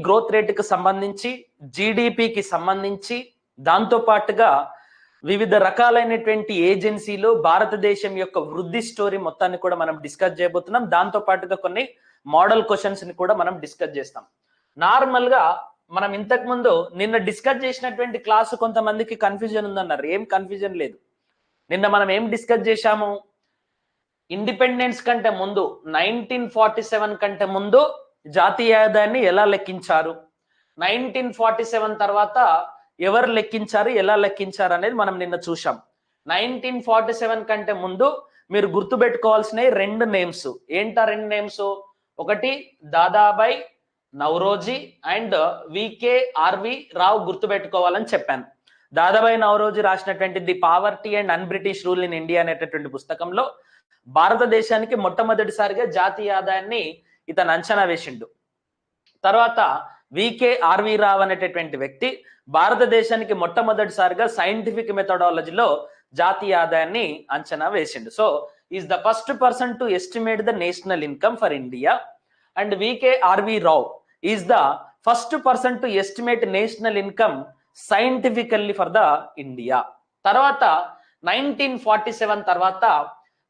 Growth రేటుకి సంబంధించి, జీడిపికి సంబంధించి, దాంతో పాటుగా వివిధ రకాలైనటువంటి ఏజెన్సీలు భారతదేశం యొక్క వృద్ధి స్టోరీ మొత్తాన్ని కూడా మనం డిస్కస్ చేయబోతున్నాం. దాంతో పాటుగా కొన్ని మోడల్ క్వశ్చన్స్ ని కూడా మనం డిస్కస్ చేస్తాం. నార్మల్ గా మనం ఇంతకు ముందు నిన్న డిస్కస్ చేసినటువంటి క్లాసు కొంతమందికి కన్ఫ్యూజన్ ఉందన్నారు. ఏం కన్ఫ్యూజన్ లేదు. నిన్న మనం ఏం డిస్కస్ చేశాము? ఇండిపెండెన్స్ కంటే ముందు 1947 కంటే ముందు జాతీయ ఆదాయాన్ని ఎలా లెక్కించారు, 1947 తర్వాత ఎవరు లెక్కించారు, ఎలా లెక్కించారు అనేది మనం నిన్న చూసాం. 1947 కంటే ముందు మీరు గుర్తుపెట్టుకోవాల్సిన రెండు నేమ్స్ ఏంటా? రెండు నేమ్స్, ఒకటి దాదాబాయ్ నౌరోజీ అండ్ వికేఆర్వి రావు గుర్తుపెట్టుకోవాలని చెప్పాను. దాదాబాయ్ నౌరోజీ రాసినటువంటి the poverty and an British rule in India అనేటటువంటి పుస్తకంలో భారతదేశానికి మొట్టమొదటిసారిగా జాతీయ ఆదాయాన్ని ఇతను అంచనా వేసిండు. తర్వాత వికేఆర్వి రావు అనేటటువంటి వ్యక్తి భారతదేశానికి మొట్టమొదటిసారిగా సైంటిఫిక్ మెథడాలజీలో జాతీయ ఆదాయాన్ని అంచనా వేసిండు. So is the first person to estimate the national income for India and V K R V Rao is the first person to estimate national income scientifically for the India. తర్వాత 1947 తర్వాత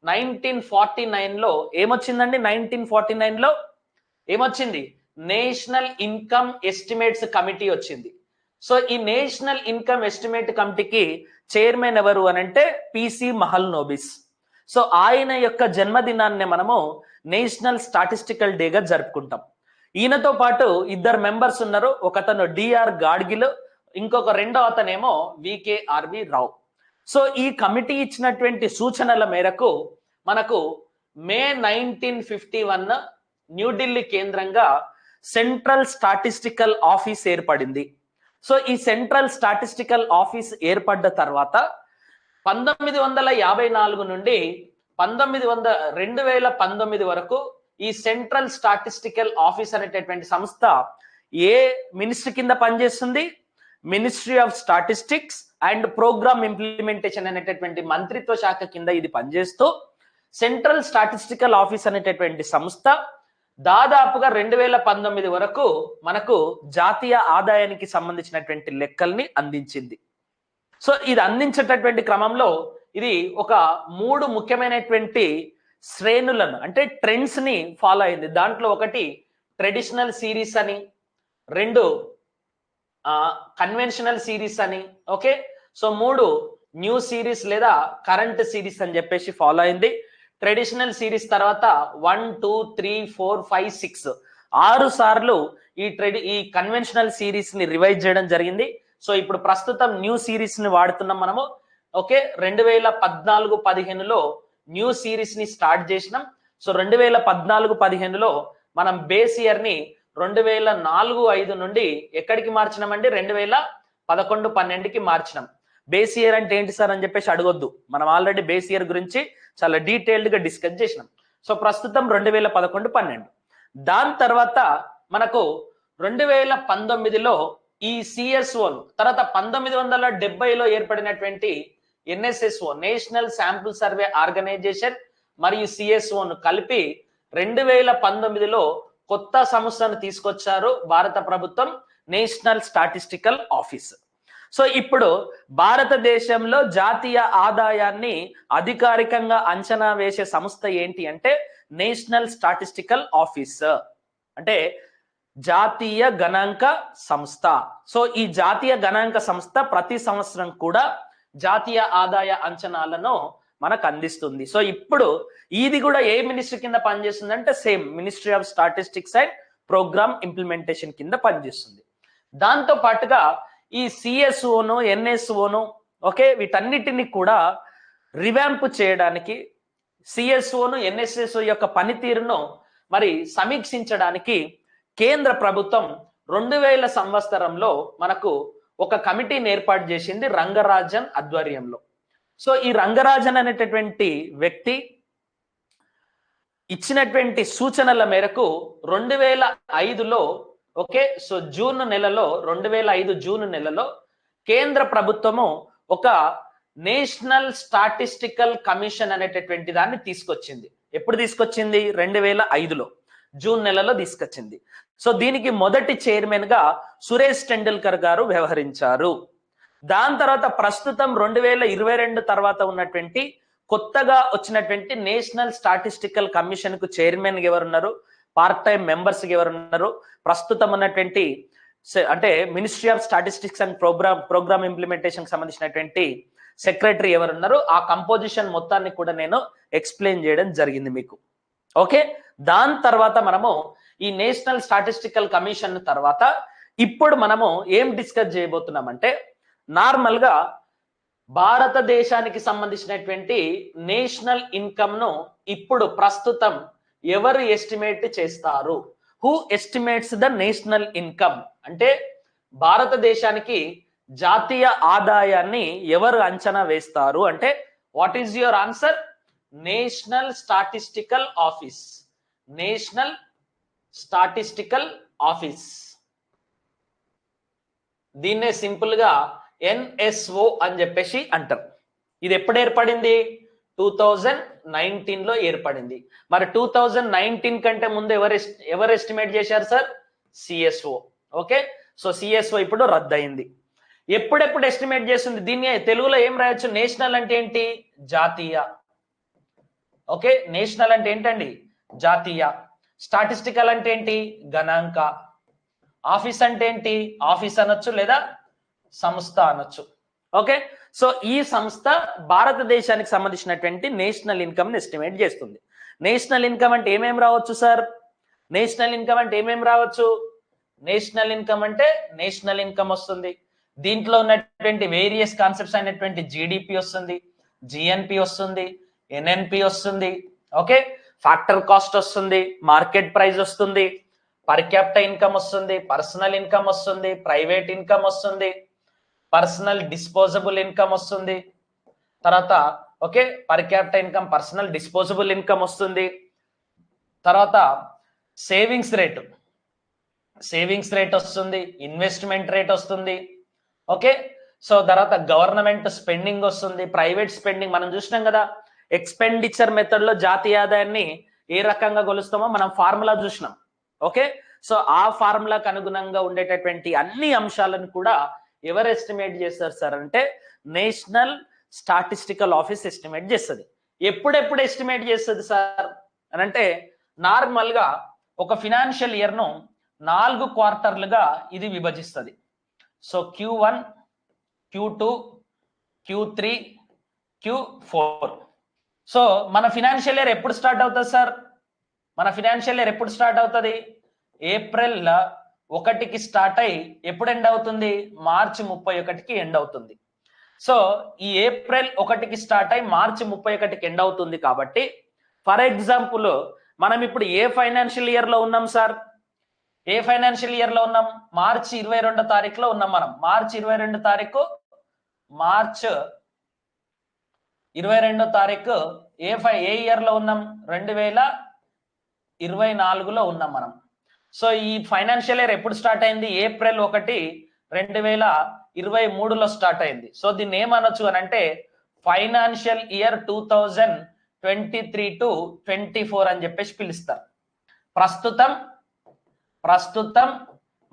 1949 లో ఏమొచ్చిందండి? 1949 లో ఏమొచ్చింది? నేషనల్ ఇన్కమ్ ఎస్టిమేట్స్ కమిటీ వచ్చింది. సో ఈ national income estimate కమిటీకి chairman ఎవరు అని అంటే పిసి మహల్నోబిస్. సో ఆయన యొక్క జన్మదినాన్ని మనము నేషనల్ స్టాటిస్టికల్ డేగా జరుపుకుంటాం. ఈయనతో పాటు ఇద్దరు మెంబర్స్ ఉన్నారు. ఒకతను డిఆర్ గాడ్గిల్, ఇంకొక రెండో అతనేమో వికేఆర్వి రావు. సో ఈ కమిటీ ఇచ్చినటువంటి సూచనల మేరకు మనకు మే 1951 న్యూఢిల్లీ కేంద్రంగా సెంట్రల్ స్టాటిస్టికల్ ఆఫీస్ ఏర్పడింది. సో ఈ సెంట్రల్ స్టాటిస్టికల్ ఆఫీస్ ఏర్పడ్డ తర్వాత 1954 నుండి 2019 వరకు ఈ సెంట్రల్ స్టాటిస్టికల్ ఆఫీస్ అనేటటువంటి సంస్థ ఏ మినిస్ట్రీ కింద పనిచేస్తుంది? Ministry of statistics and programme implementation అనేటటువంటి మంత్రిత్వ శాఖ కింద ఇది పనిచేస్తూ సెంట్రల్ స్టాటిస్టికల్ ఆఫీస్ అనేటటువంటి సంస్థ దాదాపుగా 2019 వరకు మనకు జాతీయ ఆదాయానికి సంబంధించినటువంటి లెక్కల్ని అందించింది. సో ఇది అందించేటటువంటి క్రమంలో ఇది ఒక 3 ముఖ్యమైనటువంటి శ్రేణులను అంటే ట్రెండ్స్ ని ఫాలో అయింది. దాంట్లో ఒకటి ట్రెడిషనల్ సిరీస్ అని, 2 కన్వెన్షనల్ సిరీస్ అని, ఓకే. సో 3 న్యూ సిరీస్ లేదా కరెంట్ సిరీస్ అని చెప్పేసి ఫాలో అయింది. ట్రెడిషనల్ సిరీస్ తర్వాత 1, 2, 3, 4, 5, 6 6 సార్లు ఈ కన్వెన్షనల్ సిరీస్ ని రివైజ్ చేయడం జరిగింది. సో ఇప్పుడు ప్రస్తుతం న్యూ సిరీస్ ని వాడుతున్నాం మనము, ఓకే. 2014-15లో న్యూ సిరీస్ ని స్టార్ట్ చేసినాం. సో 2014-15లో మనం బేస్ ఇయర్ ని 2004-5 నుండి ఎక్కడికి మార్చినామండి? 2011-12కి మార్చినాం. బేస్ ఇయర్ అంటే ఏంటి సార్ అని చెప్పేసి అడగొద్దు, మనం ఆల్రెడీ బేస్ ఇయర్ గురించి చాలా డీటెయిల్డ్ గా డిస్కస్ చేసినాం. సో ప్రస్తుతం 2011-12. దాని తర్వాత మనకు 2019లో ఈ సిఎస్ఓను, తర్వాత 1970లో ఏర్పడినటువంటి NSSO national sample survey organisation మరియు సిఎస్ఓను కలిపి 2019లో కొత్త సంస్థను తీసుకొచ్చారు భారత ప్రభుత్వం, నేషనల్ స్టాటిస్టికల్ ఆఫీస్. సో ఇప్పుడు భారతదేశంలో జాతీయ ఆదాయాన్ని అధికారికంగా అంచనా వేసే సంస్థ ఏంటి అంటే నేషనల్ స్టాటిస్టికల్ ఆఫీస్, అంటే జాతీయ గణాంక సంస్థ. సో ఈ జాతీయ గణాంక సంస్థ ప్రతి సంవత్సరం కూడా జాతీయ ఆదాయ అంచనాలను మనకు అందిస్తుంది. సో ఇప్పుడు ఇది కూడా ఏ మినిస్ట్రీ కింద పనిచేస్తుంది అంటే same ministry of statistics and programme implementation కింద పనిచేస్తుంది. దాంతో పాటుగా ఈ సిఎస్ఓను ఎన్ఎస్ఓను, ఓకే, వీటన్నిటిని కూడా రివాంప్ చేయడానికి, సిఎస్ఓను ఎన్ఎస్ఎస్ఓ యొక్క పనితీరును మరి సమీక్షించడానికి కేంద్ర ప్రభుత్వం 2000 సంవత్సరంలో మనకు ఒక కమిటీని ఏర్పాటు చేసింది రంగరాజన్ ఆధ్వర్యంలో. సో ఈ రంగరాజన్ అనేటటువంటి వ్యక్తి ఇచ్చినటువంటి సూచనల మేరకు 2005లో, ఓకే, సో 2005 జూన్ నెలలో కేంద్ర ప్రభుత్వము ఒక నేషనల్ స్టాటిస్టికల్ కమిషన్ అనేటటువంటి దాన్ని తీసుకొచ్చింది. ఎప్పుడు తీసుకొచ్చింది? 2005లో. జూన్ నెలలో తీసుకొచ్చింది. సో దీనికి మొదటి చైర్మన్ గా సురేష్ టెండూల్కర్ గారు వ్యవహరించారు. దాని తర్వాత ప్రస్తుతం 2022 తర్వాత ఉన్నటువంటి కొత్తగా వచ్చినటువంటి నేషనల్ స్టాటిస్టికల్ కమిషన్ కు చైర్మన్ ఎవరున్నారు, పార్ట్ టైం మెంబర్స్ ఎవరున్నారు, ప్రస్తుతం ఉన్నటువంటి అంటే ministry of statistics and programme implementation సంబంధించినటువంటి సెక్రటరీ ఎవరున్నారు, ఆ కంపోజిషన్ మొత్తాన్ని కూడా నేను ఎక్స్ప్లెయిన్ చేయడం జరిగింది మీకు. ఓకే, దాని తర్వాత మనము ఈ నేషనల్ స్టాటిస్టికల్ కమిషన్ తర్వాత ఇప్పుడు మనము ఏం డిస్కస్ చేయబోతున్నామంటే, నార్మల్ గా భారతదేశానికి సంబంధించినటువంటి నేషనల్ ఇన్కమ్ ను ఇప్పుడు ప్రస్తుతం ఎవరు ఎస్టిమేట్ చేస్తారు? Who estimates the national income అంటే భారతదేశానికి జాతీయ ఆదాయాన్ని ఎవరు అంచనా వేస్తారు అంటే what is your answer? National statistical office. National statistical office, దీన్నే సింపుల్ గా ఎన్ఎస్ఓ అని చెప్పేసి అంటారు. ఇది ఎప్పుడు ఏర్పడింది? 2019 లో ఏర్పడింది. మరి 2019 కంటే ముందు ఎవరు ఎస్టిమేట్ చేశారు sir? CSO. Okay, so CSO ఇప్పుడు రద్దయింది. ఎప్పుడెప్పుడు ఎస్టిమేట్ చేస్తుంది? దీన్ని తెలుగులో ఏం రాయొచ్చు? నేషనల్ అంటే ఏంటి? జాతీయ. ఓకే, నేషనల్ అంటే ఏంటండి? జాతీయ. స్టాటిస్టికల్ అంటే ఏంటి? గణాంక. ఆఫీస్ అంటే ఏంటి? ఆఫీస్ అనొచ్చు లేదా సంస్థ అనొచ్చు. ఓకే, సో ఈ సంస్థ భారతదేశానికి సంబంధించినటువంటి నేషనల్ ఇన్కమ్ ని ఎస్టిమేట్ చేస్తుంది. నేషనల్ ఇన్కమ్ అంటే ఏమేమి రావచ్చు సార్? నేషనల్ ఇన్కమ్ అంటే ఏమేమి రావచ్చు? నేషనల్ ఇన్కమ్ అంటే నేషనల్ ఇన్కమ్ వస్తుంది. దీంట్లో ఉన్నటువంటి వేరియస్ కాన్సెప్ట్స్ అయినటువంటి జిడిపి వస్తుంది, జిఎన్పి వస్తుంది, ఎన్ఎన్పి వస్తుంది. ఓకే, ఫ్యాక్టర్ కాస్ట్ వస్తుంది, మార్కెట్ ప్రైస్ వస్తుంది, పర్ క్యాపిటా ఇన్కమ్ వస్తుంది, పర్సనల్ ఇన్కమ్ వస్తుంది, ప్రైవేట్ ఇన్కమ్ వస్తుంది, పర్సనల్ డిస్పోజబుల్ ఇన్కమ్ వస్తుంది. తర్వాత okay, per capita income, personal disposable income వస్తుంది. తర్వాత సేవింగ్స్ రేట్ వస్తుంది, ఇన్వెస్ట్మెంట్ రేట్ వస్తుంది. ఓకే, సో తర్వాత గవర్నమెంట్ స్పెండింగ్ వస్తుంది, ప్రైవేట్ స్పెండింగ్. మనం చూసినాం కదా ఎక్స్పెండిచర్ మెథడ్ లో జాతీయ ఆదాయాన్ని ఏ రకంగా కొలుస్తామో మనం ఫార్ములా చూసినాం. ఓకే, సో ఆ ఫార్ములాకు అనుగుణంగా ఉండేటటువంటి అన్ని అంశాలను కూడా ఎవరు ఎస్టిమేట్ చేస్తారు సార్ అంటే నేషనల్ స్టాటిస్టికల్ ఆఫీస్ ఎస్టిమేట్ చేస్తుంది. ఎప్పుడెప్పుడు ఎస్టిమేట్ చేస్తుంది సార్ అని అంటే నార్మల్ గా ఒక ఫినాన్షియల్ ఇయర్ ను 4 క్వార్టర్లుగా ఇది విభజిస్తుంది. So Q1, Q2, Q3, Q4. So మన ఫినాన్షియల్ ఇయర్ ఎప్పుడు స్టార్ట్ అవుతుంది సార్? మన ఫినాన్షియల్ ఇయర్ ఎప్పుడు స్టార్ట్ అవుతుంది? ఏప్రిల్ 1కి స్టార్ట్ అయ్యి ఎప్పుడు ఎండ్ అవుతుంది? మార్చి 31కి ఎండ్ అవుతుంది. సో ఈ ఏప్రిల్ 1కి స్టార్ట్ అయ్యి మార్చి 31కి ఎండ్ అవుతుంది. కాబట్టి ఫర్ ఎగ్జాంపుల్ మనం ఇప్పుడు ఏ ఫైనాన్షియల్ ఇయర్ లో ఉన్నాం సార్? ఏ ఫైనాన్షియల్ ఇయర్ లో ఉన్నాం? మార్చి 22వ తారీఖులో ఉన్నాం మనం. మార్చి 22వ తారీఖు ఏ ఇయర్ లో ఉన్నాం? 2024లో ఉన్నాం మనం. సో ఈ ఫైనాన్షియల్ ఇయర్ ఎప్పుడు స్టార్ట్ అయింది? ఏప్రిల్ 1, 2023లో స్టార్ట్ అయింది. సో దీన్ని ఏమనొచ్చు అని అంటే ఫైనాన్షియల్ ఇయర్ 2023 to 24 అని చెప్పేసి పిలుస్తారు. ప్రస్తుతం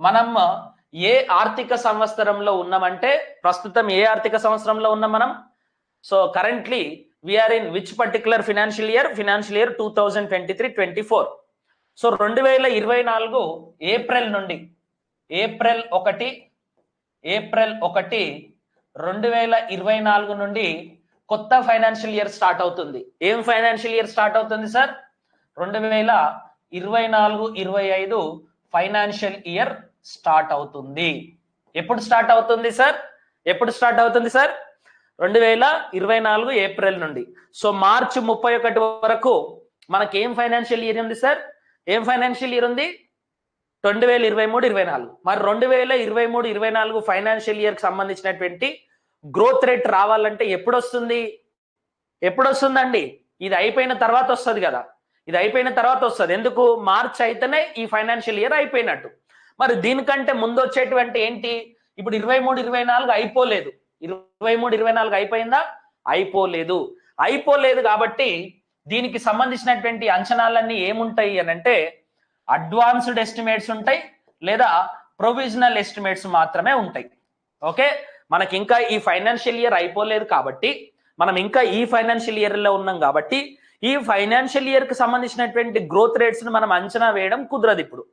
మనం ఏ ఆర్థిక సంవత్సరంలో ఉన్నామంటే ప్రస్తుతం ఏ ఆర్థిక సంవత్సరంలో ఉన్నాం మనం? So currently we are in which particular financial year? Financial year 2023-24. So 2024 April 1, 2024 నుండి కొత్త ఫైనాన్షియల్ ఇయర్ స్టార్ట్ అవుతుంది. ఏం ఫైనాన్షియల్ ఇయర్ స్టార్ట్ అవుతుంది సార్? 2024-25 ఫైనాన్షియల్ ఇయర్ స్టార్ట్ అవుతుంది. ఎప్పుడు స్టార్ట్ అవుతుంది సార్? 2024 ఏప్రిల్ నుండి. సో మార్చి 31 వరకు మనకి ఏం ఫైనాన్షియల్ ఇయర్ ఉంది సార్? ఏం ఫైనాన్షియల్ ఇయర్ ఉంది? 2023-24. మరి 2023-24 ఫైనాన్షియల్ ఇయర్ కి సంబంధించినటువంటి గ్రోత్ రేట్ రావాలంటే ఎప్పుడు వస్తుందండి? ఇది అయిపోయిన తర్వాత వస్తుంది కదా. ఇది అయిపోయిన తర్వాత వస్తుంది. ఎందుకు? మార్చ్ అయితేనే ఈ ఫైనాన్షియల్ ఇయర్ అయిపోయినట్టు. మరి దీనికంటే ముందు వచ్చేటువంటి ఏంటి? ఇప్పుడు 23-24 అయిపోలేదు. 23-24 అయిపోయిందా? అయిపోలేదు కాబట్టి దీనికి సంబంధించినటువంటి అంచనాలన్నీ ఏముంటాయి అని అంటే అడ్వాన్స్డ్ ఎస్టిమేట్స్ ఉంటాయి లేదా ప్రొవిజనల్ ఎస్టిమేట్స్ మాత్రమే ఉంటాయి. ఓకే, మనకి ఇంకా ఈ ఫైనాన్షియల్ ఇయర్ అయిపోలేదు కాబట్టి, మనం ఇంకా ఈ ఫైనాన్షియల్ ఇయర్ లో ఉన్నాం కాబట్టి ఈ ఫైనాన్షియల్ ఇయర్ కి సంబంధించినటువంటి గ్రోత్ రేట్స్ ని మనం అంచనా వేయడం కుదరదు. ఇప్పుడు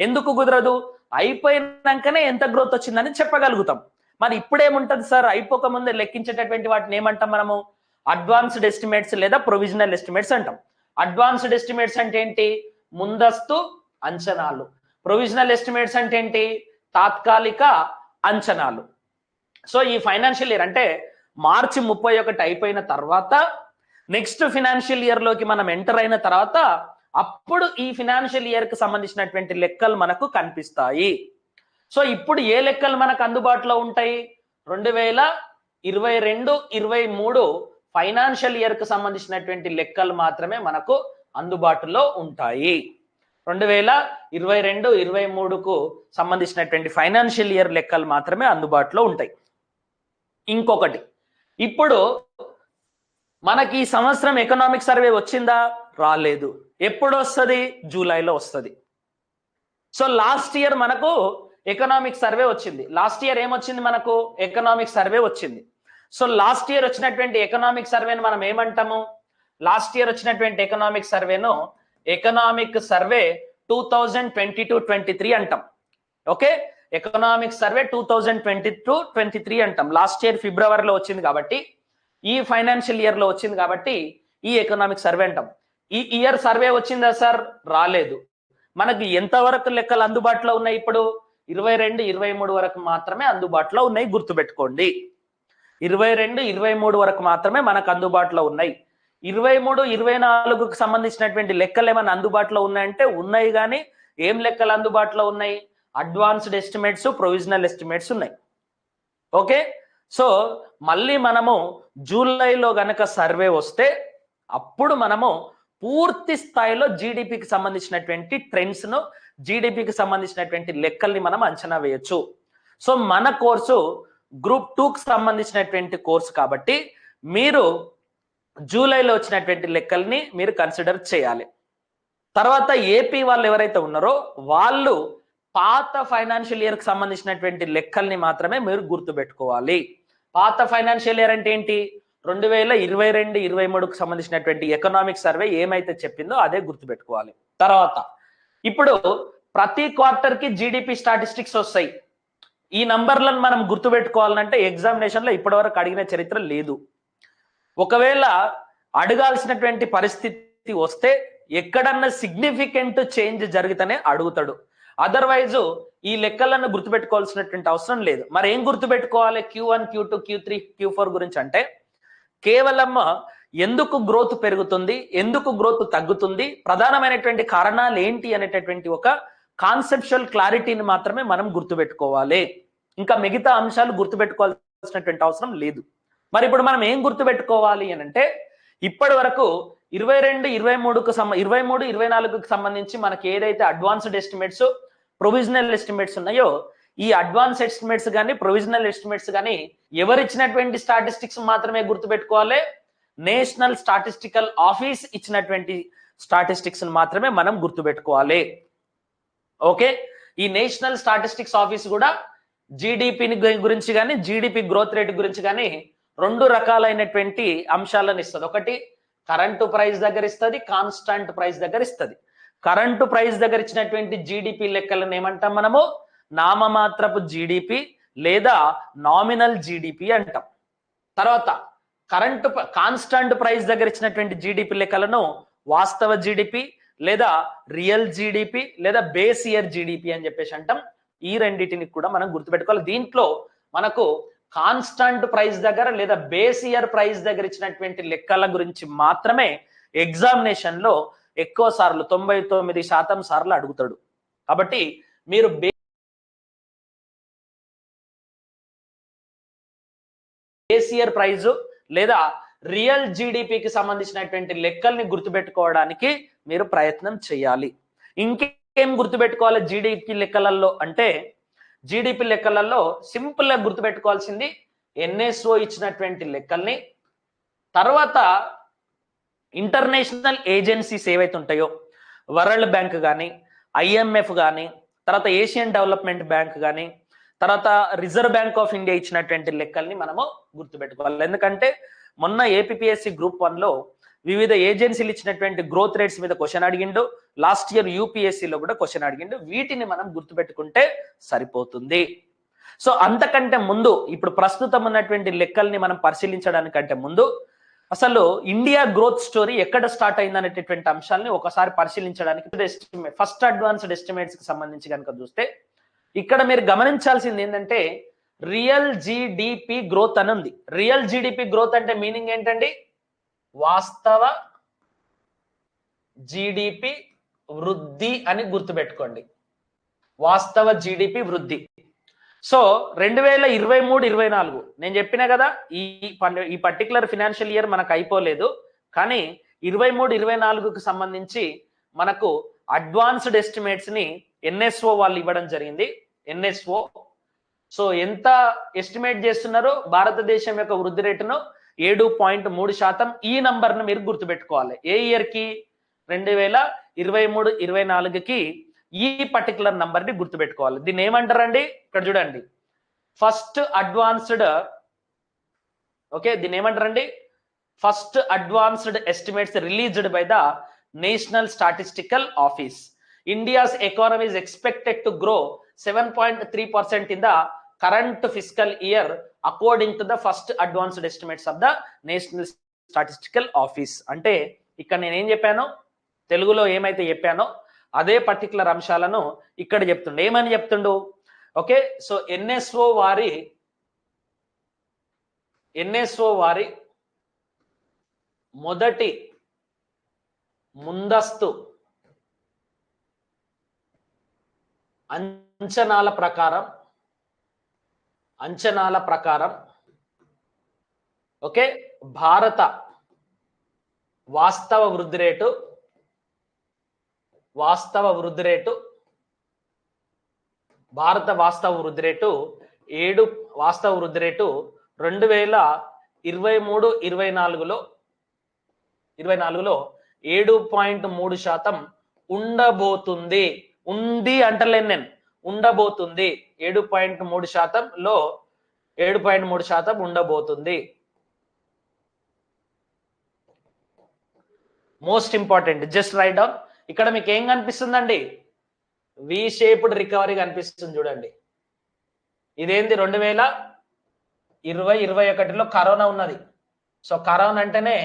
ఎందుకు కుదరదు? అయిపోయినాకనే ఎంత గ్రోత్ వచ్చిందని చెప్పగలుగుతాం. మరి ఇప్పుడేముంటది సార్? అయిపోక ముందే లెక్కించేటటువంటి వాటిని ఏమంటాం మనము? అడ్వాన్స్డ్ ఎస్టిమేట్స్ లేదా ప్రొవిజనల్ ఎస్టిమేట్స్ అంటాం. అడ్వాన్స్డ్ ఎస్టిమేట్స్ అంటే ఏంటి? ముందస్తు అంచనాలు. ప్రొవిజనల్ ఎస్టిమేట్స్ అంటే ఏంటి? తాత్కాలిక అంచనాలు. సో ఈ ఫైనాన్షియల్ ఇయర్ అంటే మార్చి 31 అయిపోయిన తర్వాత నెక్స్ట్ ఫినాన్షియల్ ఇయర్ లోకి మనం ఎంటర్ అయిన తర్వాత అప్పుడు ఈ ఫినాన్షియల్ ఇయర్ కి సంబంధించినటువంటి లెక్కలు మనకు కనిపిస్తాయి. సో ఇప్పుడు ఏ లెక్కలు మనకు అందుబాటులో ఉంటాయి? 2022-23 ఫైనాన్షియల్ ఇయర్ కి సంబంధించినటువంటి లెక్కలు మాత్రమే మనకు అందుబాటులో ఉంటాయి. 2022-23కు సంబంధించినటువంటి ఫైనాన్షియల్ ఇయర్ లెక్కలు మాత్రమే అందుబాటులో ఉంటాయి. ఇంకొకటి, ఇప్పుడు మనకి ఈ సంవత్సరం ఎకనామిక్ సర్వే వచ్చిందా? రాలేదు. ఎప్పుడు వస్తుంది? జూలైలో వస్తుంది. సో లాస్ట్ ఇయర్ మనకు ఎకనామిక్ సర్వే వచ్చింది. లాస్ట్ ఇయర్ ఏమొచ్చింది మనకు? ఎకనామిక్ సర్వే వచ్చింది. సో లాస్ట్ ఇయర్ వచ్చినటువంటి ఎకనామిక్ సర్వేను మనం ఏమంటాము? లాస్ట్ ఇయర్ వచ్చినటువంటి ఎకనామిక్ సర్వేను ఎకనామిక్ సర్వే 2022-23 అంటాం. ఓకే, ఎకనామిక్ సర్వే 2022-23 అంటాం. లాస్ట్ ఇయర్ ఫిబ్రవరిలో వచ్చింది కాబట్టి, ఈ ఫైనాన్షియల్ ఇయర్ లో వచ్చింది కాబట్టి ఈ ఎకనామిక్ సర్వే అంటాం. ఈ ఇయర్ సర్వే వచ్చిందా సార్? రాలేదు. మనకి ఎంతవరకు లెక్కలు అందుబాటులో ఉన్నాయి? ఇప్పుడు 22-23 వరకు మాత్రమే అందుబాటులో ఉన్నాయి. గుర్తుపెట్టుకోండి, 22-23 వరకు మాత్రమే మనకు అందుబాటులో ఉన్నాయి. 23-24కు సంబంధించినటువంటి లెక్కలు ఏమైనా అందుబాటులో ఉన్నాయంటే ఉన్నాయి. కానీ ఏం లెక్కలు అందుబాటులో ఉన్నాయి? అడ్వాన్స్డ్ ఎస్టిమేట్స్, ప్రొవిజనల్ ఎస్టిమేట్స్ ఉన్నాయి. ఓకే, సో మళ్ళీ మనము జూలైలో గనక సర్వే వస్తే అప్పుడు మనము పూర్తి స్థాయిలో జీడిపికి సంబంధించినటువంటి ట్రెండ్స్ ను, జీడిపికి సంబంధించినటువంటి లెక్కల్ని మనం అంచనా వేయొచ్చు. సో మన కోర్సు గ్రూప్ 2కి సంబంధించినటువంటి కోర్సు కాబట్టి మీరు జూలైలో వచ్చినటువంటి లెక్కల్ని మీరు కన్సిడర్ చేయాలి. తర్వాత ఏపీ వాళ్ళు ఎవరైతే ఉన్నారో వాళ్ళు పాత ఫైనాన్షియల్ ఇయర్ కి సంబంధించినటువంటి లెక్కల్ని మాత్రమే మీరు గుర్తుపెట్టుకోవాలి. పాత ఫైనాన్షియల్ ఇయర్ అంటే ఏంటి? 2022-23కు సంబంధించినటువంటి ఎకనామిక్ సర్వే ఏమైతే చెప్పిందో అదే గుర్తుపెట్టుకోవాలి. తర్వాత ఇప్పుడు ప్రతి క్వార్టర్ కి జీడిపి స్టాటిస్టిక్స్ వస్తాయి. ఈ నంబర్లను మనం గుర్తుపెట్టుకోవాలంటే ఎగ్జామినేషన్ లో ఇప్పటివరకు అడిగిన చరిత్ర లేదు. ఒకవేళ అడగాల్సినటువంటి పరిస్థితి వస్తే ఎక్కడన్నా సిగ్నిఫికెంట్ చేంజ్ జరిగితేనే అడుగుతాడు. అదర్వైజ్ ఈ లెక్కలను గుర్తుపెట్టుకోవాల్సినటువంటి అవసరం లేదు. మరి ఏం గుర్తుపెట్టుకోవాలి? Q1, Q2, Q3, Q4 గురించి అంటే కేవలం ఎందుకు గ్రోత్ పెరుగుతుంది, ఎందుకు గ్రోత్ తగ్గుతుంది, ప్రధానమైనటువంటి కారణాలు ఏంటి అనేటటువంటి ఒక కాన్సెప్చువల్ క్లారిటీని మాత్రమే మనం గుర్తుపెట్టుకోవాలి. ఇంకా మిగతా అంశాలు గుర్తుపెట్టుకోవాల్సినటువంటి అవసరం లేదు. మరి ఇప్పుడు మనం ఏం గుర్తుపెట్టుకోవాలి అని అంటే ఇప్పటి వరకు 23-24కు సంబంధించి మనకి ఏదైతే అడ్వాన్స్డ్ ఎస్టిమేట్స్, ప్రొవిజనల్ ఎస్టిమేట్స్ ఉన్నాయో ఈ అడ్వాన్స్ ఎస్టిమేట్స్ కానీ ప్రొవిజనల్ ఎస్టిమేట్స్ కానీ ఎవరిచ్చినటువంటి స్టాటిస్టిక్స్ మాత్రమే గుర్తుపెట్టుకోవాలి. నేషనల్ స్టాటిస్టికల్ ఆఫీస్ ఇచ్చినటువంటి స్టాటిస్టిక్స్ మాత్రమే మనం గుర్తుపెట్టుకోవాలి. ఓకే, ఈ నేషనల్ స్టాటిస్టిక్స్ ఆఫీస్ కూడా జీడిపిని గురించి కానీ జీడిపి గ్రోత్ రేట్ గురించి కానీ 2 రకాలైనటువంటి అంశాలను ఇస్తుంది. ఒకటి కరెంటు ప్రైస్ దగ్గర ఇస్తుంది, కాన్స్టాంట్ ప్రైస్ దగ్గర ఇస్తుంది. కరెంటు ప్రైస్ దగ్గర ఇచ్చినటువంటి జీడిపి లెక్కలను ఏమంటాం మనము? నామమాత్రపు జీడిపి లేదా నామినల్ జీడిపి అంటాం. తర్వాత కాన్స్టాంట్ ప్రైస్ దగ్గర ఇచ్చినటువంటి జీడిపి లెక్కలను వాస్తవ జీడిపి లేదా రియల్ జీడిపి లేదా బేస్ ఇయర్ జీడిపి అని చెప్పేసి అంటాం. ఈ రెండింటిని కూడా మనం గుర్తుపెట్టుకోవాలి. దీంట్లో మనకు కాన్స్టాంట్ ప్రైస్ దగ్గర లేదా బేస్ ఇయర్ ప్రైస్ దగ్గర ఇచ్చినటువంటి లెక్కల గురించి మాత్రమే ఎగ్జామినేషన్ లో ఎక్కువ సార్లు 99% సార్లు అడుగుతాడు. కాబట్టి మీరు బేస్ ఇయర్ ప్రైజ్ లేదా రియల్ జీడిపికి సంబంధించినటువంటి లెక్కల్ని గుర్తుపెట్టుకోవడానికి మీరు ప్రయత్నం చేయాలి. ఇంకేం గుర్తుపెట్టుకోవాలి జీడిపి లెక్కలలో అంటే జీడిపి లెక్కలలో సింపుల్ గా గుర్తుపెట్టుకోవాల్సింది NSO ఇచ్చినటువంటి లెక్కల్ని, తర్వాత ఇంటర్నేషనల్ ఏజెన్సీస్ ఏవైతే ఉంటాయో వరల్డ్ బ్యాంక్ కానీ ఐఎంఎఫ్ కానీ, తర్వాత ఏషియన్ డెవలప్మెంట్ బ్యాంక్ కానీ, తర్వాత రిజర్వ్ బ్యాంక్ ఆఫ్ ఇండియా ఇచ్చినటువంటి లెక్కల్ని మనము గుర్తుపెట్టుకోవాలి. ఎందుకంటే మొన్న ఏపీఎస్సి గ్రూప్ 1లో వివిధ ఏజెన్సీలు ఇచ్చినటువంటి గ్రోత్ రేట్స్ మీద క్వశ్చన్ అడిగిండు. లాస్ట్ ఇయర్ యూపీఎస్సీలో కూడా క్వశ్చన్ అడిగిండు. వీటిని మనం గుర్తుపెట్టుకుంటే సరిపోతుంది. సో అంతకంటే ముందు ఇప్పుడు ప్రస్తుతం ఉన్నటువంటి లెక్కల్ని మనం పరిశీలించడానికంటే ముందు అసలు ఇండియా గ్రోత్ స్టోరీ ఎక్కడ స్టార్ట్ అయింది అనేటటువంటి అంశాలని ఒకసారి పరిశీలించడానికి ఫస్ట్ అడ్వాన్స్డ్ ఎస్టిమేట్స్ కి సంబంధించి కనుక చూస్తే ఇక్కడ మీరు గమనించాల్సింది ఏంటంటే రియల్ జీడిపి గ్రోత్ అని ఉంది. రియల్ జీడిపి గ్రోత్ అంటే మీనింగ్ ఏంటండి? వాస్తవ జీడిపి వృద్ధి అని గుర్తుపెట్టుకోండి. వాస్తవ జీడిపి వృద్ధి. సో 2023-24 నేను చెప్పినా కదా ఈ పర్టికులర్ ఫినాన్షియల్ ఇయర్ మనకు అయిపోలేదు, కానీ 23-24కు సంబంధించి మనకు అడ్వాన్స్డ్ ఎస్టిమేట్స్ ని ఎన్ఎస్ఓ వాళ్ళు ఇవ్వడం జరిగింది. ఎన్ఎస్ఓ సో ఎంత ఎస్టిమేట్ చేస్తున్నారో భారతదేశం యొక్క వృద్ధి రేటును 7.3%. ఈ నంబర్ను మీరు గుర్తుపెట్టుకోవాలి. ఏ ఇయర్ కి? 2023-24కి ఈ పర్టికులర్ నంబర్ ని గుర్తుపెట్టుకోవాలి. దీన్ని ఏమంటారండి? ఇక్కడ చూడండి, ఫస్ట్ అడ్వాన్స్డ్, ఓకే, దీన్ని ఏమంటారండి? First advanced estimates released by the national statistical office. India's economy is expected to grow 7.3% in the current fiscal year according to the first advanced estimates of the national statistical office. అంటే ఇక్కడ నేను ఏం చెప్పాను, తెలుగులో ఏమైతే చెప్పానో అదే particular అంశాలను ఇక్కడ చెప్తుండే. ఏమని చెప్తుండు? ఓకే, సో ఎన్ఎస్ఓ వారి మొదటి ముందస్తు అంచనాల ప్రకారం ఓకే, భారత వాస్తవ వృద్ధి రేటు 2023-24లో 7.3% ఉండబోతుంది. ఉంది అంటలేను నేను, ఉండబోతుంది. 7.3% ఉండబోతుంది. Most important, just right down. ఇక్కడ మీకు ఏం కనిపిస్తుందండి? వి షేప్డ్ రికవరీ కనిపిస్తుంది. చూడండి, ఇదేంది? 2020-21లో కరోనా ఉన్నది. సో కరోనా అంటేనే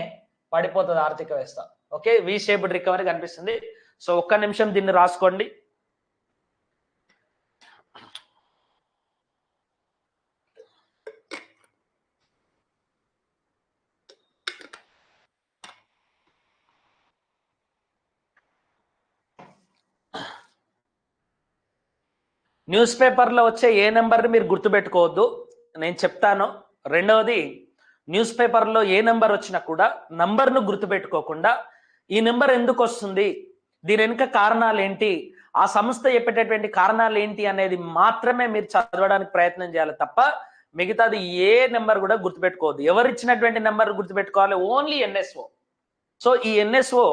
పడిపోతుంది ఆర్థిక వ్యవస్థ. ఓకే, వి షేప్డ్ రికవరీ కనిపిస్తుంది. సో ఒక్క నిమిషం దీన్ని రాసుకోండి. న్యూస్ పేపర్లో వచ్చే ఏ నెంబర్ని మీరు గుర్తుపెట్టుకోవద్దు, నేను చెప్తాను. రెండవది, న్యూస్ పేపర్లో ఏ నెంబర్ వచ్చినా కూడా నంబర్ను గుర్తుపెట్టుకోకుండా ఈ నెంబర్ ఎందుకు వస్తుంది, దీని వెనుక కారణాలు ఏంటి, ఆ సంస్థ చెప్పేటటువంటి కారణాలు ఏంటి అనేది మాత్రమే మీరు చదవడానికి ప్రయత్నం చేయాలి తప్ప మిగతాది ఏ నెంబర్ కూడా గుర్తుపెట్టుకోవద్దు. ఎవరు ఇచ్చినటువంటి నెంబర్ గుర్తుపెట్టుకోవాలి? Only NSO. సో ఈ ఎన్ఎస్ఓ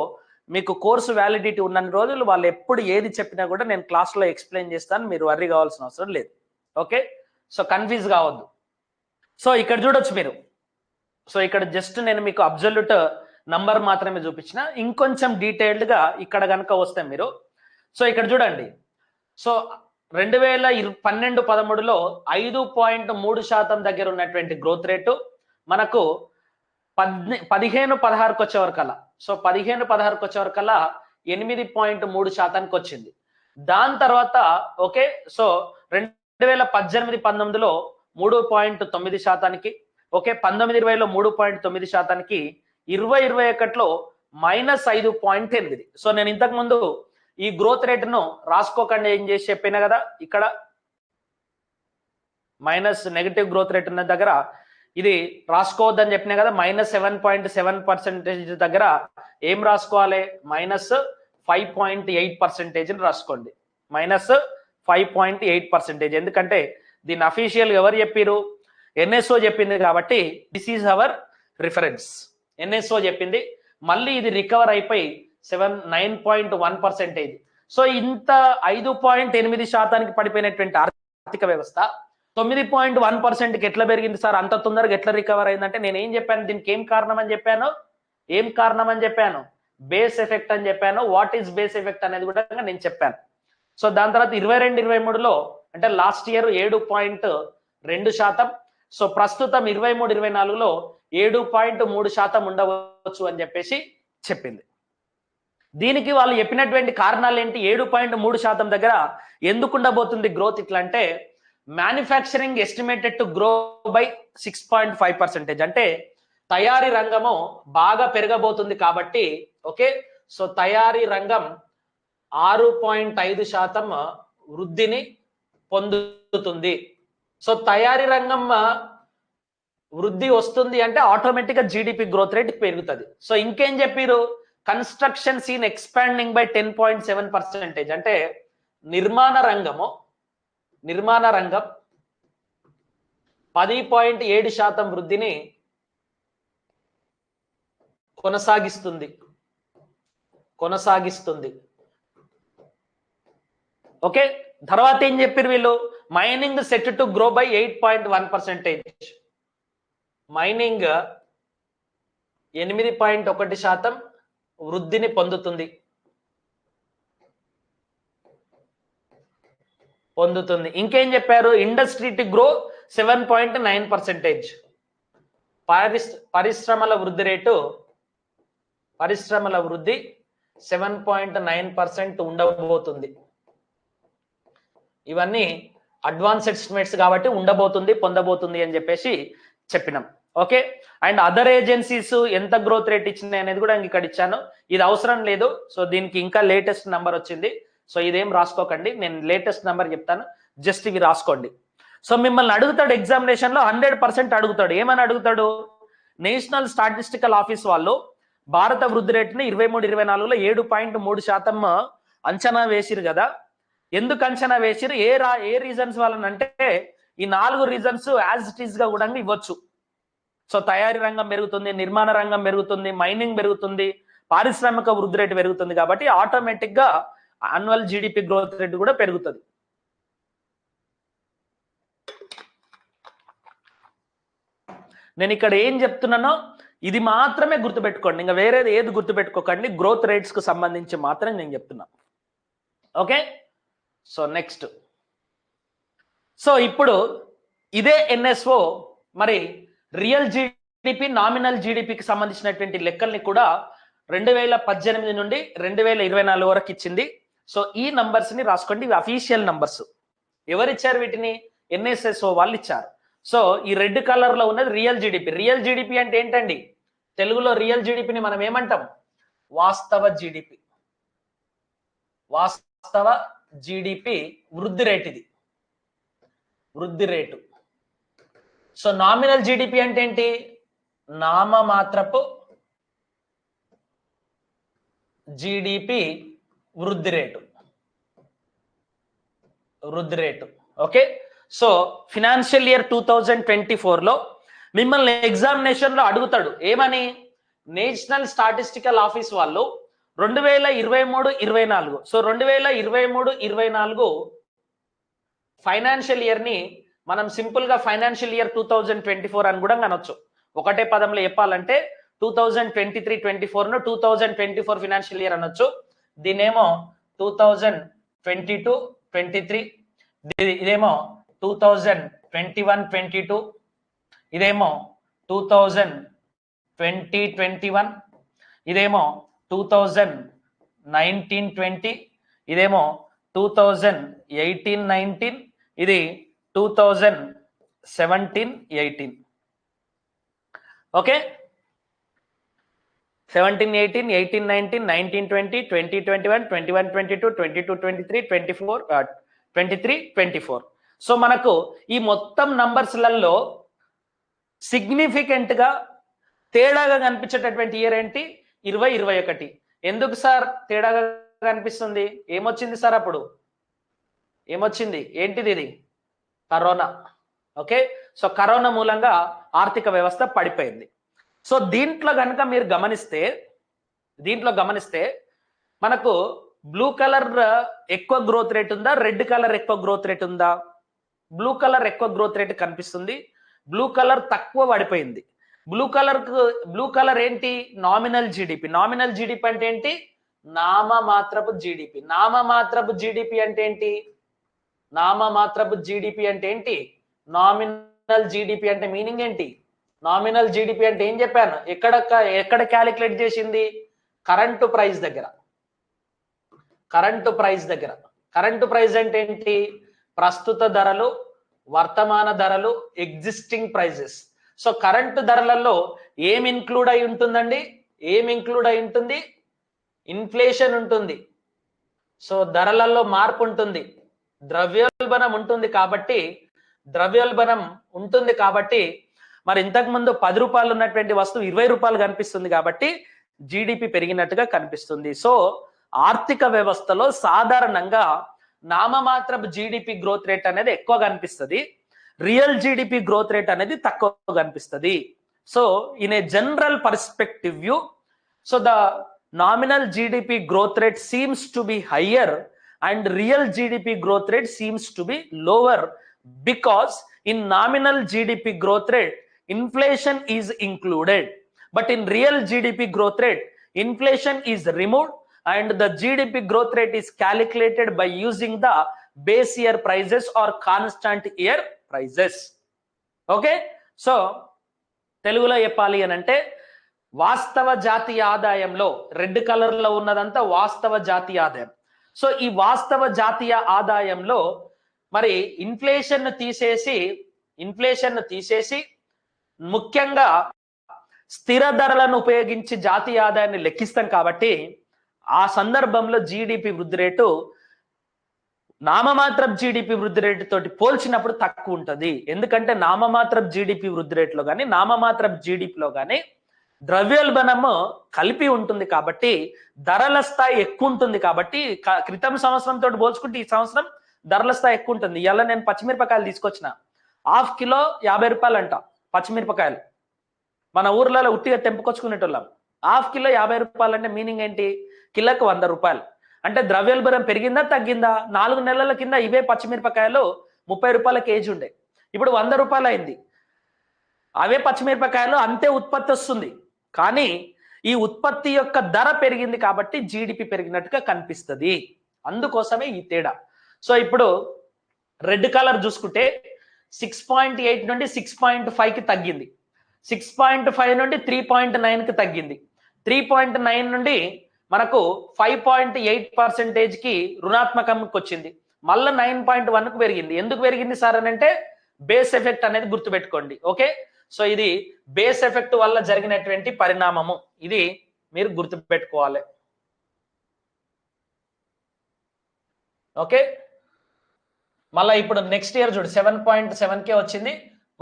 మీకు కోర్సు వ్యాలిడిటీ ఉన్న రోజులు వాళ్ళు ఎప్పుడు ఏది చెప్పినా కూడా నేను క్లాస్లో ఎక్స్ప్లెయిన్ చేస్తాను, మీరు వర్రీ కావాల్సిన అవసరం లేదు. ఓకే, సో కన్ఫ్యూజ్ కావద్దు. సో ఇక్కడ చూడొచ్చు మీరు. సో ఇక్కడ జస్ట్ నేను మీకు అబ్జల్యూట్ నంబర్ మాత్రమే చూపించిన, ఇంకొంచెం డీటెయిల్డ్గా ఇక్కడ కనుక వస్తే మీరు, సో ఇక్కడ చూడండి. సో 2012-13లో 5.3% దగ్గర ఉన్నటువంటి గ్రోత్ రేటు మనకు 15-16కి వచ్చేవరకల్లా, సో 15-16కి వచ్చేవరకల్లా 8.3%కి వచ్చింది. దాని తర్వాత ఓకే, సో 2018-19లో 3.9%కి, ఓకే, 19-20లో 3.9%కి, 20-21లో -5.8. సో నేను ఇంతకు ముందు ఈ గ్రోత్ రేటును రాసుకోకుండా ఏం చేసి చెప్పినా కదా, ఇక్కడ మైనస్ నెగటివ్ గ్రోత్ రేట్ ఉన్న దగ్గర ఇది రాసుకోవద్దని చెప్పినా కదా. -7.7% దగ్గర ఏం రాసుకోవాలి? -5.8% రాసుకోండి. -5.8%. ఎందుకంటే దీన్ని అఫీషియల్ ఎవరు చెప్పారు? ఎన్ఎస్ఓ చెప్పింది కాబట్టి this is our reference. NSO చెప్పింది. మళ్ళీ ఇది రికవర్ అయిపోయి 9.1%. సో ఇంత 5.8% పడిపోయినటువంటి ఆర్థిక వ్యవస్థ 9.1%కి ఎట్లా పెరిగింది సార్, అంత తొందరగా ఎట్లా రికవర్ అయిందంటే నేను ఏం చెప్పాను, దీనికి ఏం కారణం అని చెప్పాను, బేస్ ఎఫెక్ట్ అని చెప్పాను. వాట్ ఈస్ బేస్ ఎఫెక్ట్ అనేది కూడా నేను చెప్పాను. సో దాని తర్వాత 22-23లో అంటే లాస్ట్ ఇయర్ 7.2%, సో ప్రస్తుతం 23-24లో 7.3% ఉండవచ్చు అని చెప్పేసి చెప్పింది. దీనికి వాళ్ళు చెప్పినటువంటి కారణాలు ఏంటి, 7.3% దగ్గర ఎందుకు ఉండబోతుంది గ్రోత్ ఇట్లా అంటే, manufacturing estimated to grow by 6.5%, అంటే తయారీ రంగము బాగా పెరగబోతుంది కాబట్టి. ఓకే, సో తయారీ రంగం 6.5% వృద్ధిని పొందుతుంది. సో తయారీ రంగం వృద్ధి వస్తుంది అంటే ఆటోమేటిక్ గా జీడిపి గ్రోత్ రేట్ పెరుగుతుంది. సో ఇంకేం చెప్పారు, కన్స్ట్రక్షన్ సీన్ ఎక్స్పాండింగ్ బై 10.7%, అంటే నిర్మాణ రంగం 10.7% వృద్ధిని కొనసాగిస్తుంది. ఓకే, తర్వాత ఏం చెప్పారు వీళ్ళు, mining set to grow by 8.1%, mining 8.1% వృద్ధిని పొందుతుంది. ఇంకేం చెప్పారు, ఇండస్ట్రీ టు గ్రో 7.9%, పరిశ్రమల వృద్ధి 7.9% ఉండబోతుంది. ఇవన్నీ అడ్వాన్స్ ఎస్టిమేట్స్ కాబట్టి పొందబోతుంది అని చెప్పేసి చెప్పినాం. ఓకే, అండ్ అదర్ ఏజెన్సీస్ ఎంత గ్రోత్ రేట్ ఇచ్చినాయి అనేది కూడా ఇక్కడ ఇచ్చాను. ఇది అవసరం లేదు, సో దీనికి ఇంకా లేటెస్ట్ నంబర్ వచ్చింది. సో ఇదేం రాసుకోకండి, నేను లేటెస్ట్ నెంబర్ చెప్తాను, జస్ట్ ఇవి రాసుకోండి. సో మిమ్మల్ని అడుగుతాడు ఎగ్జామినేషన్ లో 100% అడుగుతాడు. ఏమని అడుగుతాడు, నేషనల్ స్టాటిస్టికల్ ఆఫీస్ వాళ్ళు భారత వృద్ధి రేటుని 23-24లో 7.3% అంచనా వేసిరు కదా. ఎందుకు అంచనా వేసిరు, ఏ రీజన్స్ వలనంటే ఈ 4 రీజన్స్ యాజ్ ఇట్ ఈస్ గా కూడా ఇవ్వచ్చు. సో తయారీ రంగం పెరుగుతుంది, నిర్మాణ రంగం పెరుగుతుంది, మైనింగ్ పెరుగుతుంది, పారిశ్రామిక వృద్ధి రేటు పెరుగుతుంది, కాబట్టి ఆటోమేటిక్ గా యాన్యువల్ జీడిపి గ్రోత్ రేట్ కూడా పెరుగుతుంది. నేను ఇక్కడ ఏం చెప్తున్నానో ఇది మాత్రమే గుర్తుపెట్టుకోండి, ఇంకా వేరేది ఏది గుర్తుపెట్టుకోకండి, గ్రోత్ రేట్స్ కు సంబంధించి మాత్రమే నేను చెప్తున్నా. ఓకే, సో నెక్స్ట్, సో ఇప్పుడు ఇదే ఎన్ఎస్ఓ మరి రియల్ జీడిపి, నామినల్ జీడిపికి సంబంధించినటువంటి లెక్కల్ని కూడా 2018 నుండి 2024 వరకు ఇచ్చింది. సో ఈ నంబర్స్ ని రాసుకోండి, ఇవి అఫీషియల్ నంబర్స్. ఎవరిచ్చారు వీటిని, ఎన్ఎస్ఎస్ఓ వాళ్ళు ఇచ్చారు. సో ఈ రెడ్ కలర్ లో ఉన్నది రియల్ జీడిపి. రియల్ జీడిపి అంటే ఏంటండి, తెలుగులో రియల్ జీడిపిని మనం ఏమంటాం, వాస్తవ జీడిపి వృద్ధి రేట్, ఇది వృద్ధి రేటు. సో నామినల్ జీడిపి అంటే ఏంటి, నామమాత్రపు జీడిపి వృద్ధి rate. Okay, so financial year 2024లో మిమ్మల్ని ఎగ్జామినేషన్ లో అడుగుతాడు ఏమని, నేషనల్ స్టాటిస్టికల్ ఆఫీస్ వాళ్ళు 2023-24, సో 2023-24 ఫైనాన్షియల్ ఇయర్ ని మనం సింపుల్ గా ఫైనాన్షియల్ ఇయర్ 2024 అని కూడా అనొచ్చు. ఒకటే పదంలో చెప్పాలంటే 2023-24 ను 2024 ఫినాన్షియల్ ఇయర్ అనొచ్చు. దీనేమో 2022-23, ఇదేమో 2021-22, ఇదేమో 2020-21, ఇదేమో 2019-20, ఇదేమో 2018-19, ఇది 2017-18. ఓకే, 17-18, 18-19, 19-20, 20-21, 21-22, 22-23, 23-24. సో మనకు ఈ మొత్తం నంబర్స్లలో సిగ్నిఫికెంట్ గా తేడాగా కనిపించేటటువంటి ఇయర్ ఏంటి, 2021. ఎందుకు సార్ తేడాగా కనిపిస్తుంది, ఏమొచ్చింది సార్ అప్పుడు, ఏమొచ్చింది, ఏంటిది, ఇది కరోనా. ఓకే, సో కరోనా మూలంగా ఆర్థిక వ్యవస్థ పడిపోయింది. సో దీంట్లో కనుక మీరు గమనిస్తే మనకు బ్లూ కలర్ ఎక్కువ గ్రోత్ రేట్ ఉందా, రెడ్ కలర్ ఎక్కువ గ్రోత్ రేట్ ఉందా? బ్లూ కలర్ ఎక్కువ గ్రోత్ రేట్ కనిపిస్తుంది, బ్లూ కలర్ తక్కువ పడిపోయింది. బ్లూ కలర్ ఏంటి? Nominal GDP. నామినల్ జీడిపి అంటే ఏంటి? నామమాత్రపు జీడిపి. నామమాత్రపు జీడిపి అంటే ఏంటి? నామమాత్రపు జీడిపి అంటే ఏంటి? నామినల్ జీడిపి అంటే మీనింగ్ ఏంటి? నామినల్ జీడిపి అంటే ఏం చెప్పాను? ఎక్కడ క్యాలిక్యులేట్ చేసింది? కరెంటు ప్రైస్ దగ్గర. కరెంటు ప్రైస్ దగ్గర. కరెంటు ప్రైస్ అంటే ఏంటి? ప్రస్తుత ధరలు, వర్తమాన ధరలు, ఎగ్జిస్టింగ్ ప్రైజెస్. సో కరెంటు ధరలలో ఏం ఇన్క్లూడ్ అయి ఉంటుందండి? ఏం ఇన్క్లూడ్ అయి ఉంటుంది? ఇన్ఫ్లేషన్ ఉంటుంది. సో ధరలలో మార్పు ఉంటుంది, ద్రవ్యోల్బణం ఉంటుంది. కాబట్టి మరి ఇంతకు ముందు 10 రూపాయలు ఉన్నటువంటి వస్తువు 20 రూపాయలు కనిపిస్తుంది కాబట్టి జీడిపి పెరిగినట్టుగా కనిపిస్తుంది. సో ఆర్థిక వ్యవస్థలో సాధారణంగా నామమాత్రపు జీడిపి గ్రోత్ రేట్ అనేది ఎక్కువ కనిపిస్తుంది, రియల్ జీడిపి గ్రోత్ రేట్ అనేది తక్కువ కనిపిస్తుంది. So in a general perspective view, so the nominal GDP growth rate seems to be higher and real GDP growth rate seems to be lower, because in nominal GDP growth rate inflation is included, but in real GDP growth rate inflation is removed and the GDP growth rate is calculated by using the base year prices or constant year prices. Okay, so telugulo cheppali anante వాస్తవ జాతీయ ఆదాయంలో red colour లో ఉన్నదంతా వాస్తవ జాతీయ ఆదాయం. So ఈ వాస్తవ జాతీయ ఆదాయంలో మరి ఇన్ఫ్లేషన్ తీసేసి ముఖ్యంగా స్థిర ధరలను ఉపయోగించి జాతీయ ఆదాయాన్ని లెక్కిస్తాం కాబట్టి ఆ సందర్భంలో జీడిపి వృద్ధి రేటు నామమాత్రపు జీడిపి వృద్ధి రేటు తోటి పోల్చినప్పుడు తక్కువ ఉంటుంది. ఎందుకంటే నామమాత్రపు జీడిపి వృద్ధి రేటులో కానీ నామమాత్రపు జీడిపిలో కానీ ద్రవ్యోల్బణము కలిపి ఉంటుంది కాబట్టి ధరల స్థాయి ఎక్కువ ఉంటుంది. కాబట్టి క్రితం సంవత్సరంతో పోల్చుకుంటే ఈ సంవత్సరం ధరల స్థాయి ఎక్కువ ఉంటుంది. ఇలా నేను పచ్చిమిరపకాయలు తీసుకొచ్చిన, హాఫ్ కిలో 50 రూపాయలు అంట పచ్చిమిరపకాయలు. మన ఊర్లలో ఉట్టిగా తెంపుకొచ్చుకునేటోళ్ళం. హాఫ్ కిలో 50 రూపాయలు అంటే మీనింగ్ ఏంటి? కిలోకు 100 రూపాయలు. అంటే ద్రవ్యోల్బణం పెరిగిందా తగ్గిందా? 4 నెలల కింద ఇవే పచ్చిమిరపకాయలు 30 రూపాయల కేజీ ఉండే, ఇప్పుడు 100 రూపాయలు అయింది. అవే పచ్చిమిరపకాయలు అంతే ఉత్పత్తి వస్తుంది, కానీ ఈ ఉత్పత్తి యొక్క ధర పెరిగింది కాబట్టి జీడిపి పెరిగినట్టుగా కనిపిస్తుంది. అందుకోసమే ఈ తేడా. సో ఇప్పుడు రెడ్ కలర్ చూసుకుంటే 6.8 నుండి 6.5 కి తగ్గింది, 6.5 నుండి 3.9 కి తగ్గింది, 3.9 నుండి మనకు 5.8% కి రుణాత్మకంకి వచ్చింది, మళ్ళీ 9.1 కు పెరిగింది. ఎందుకు పెరిగింది సార్ అని అంటే బేస్ ఎఫెక్ట్ అనేది గుర్తుపెట్టుకోండి. ఓకే, సో ఇది బేస్ ఎఫెక్ట్ వల్ల జరిగినటువంటి పరిణామము, ఇది మీరు గుర్తుపెట్టుకోవాలి. ఓకే, మళ్ళీ ఇప్పుడు నెక్స్ట్ ఇయర్ చూడు 7.7కే వచ్చింది,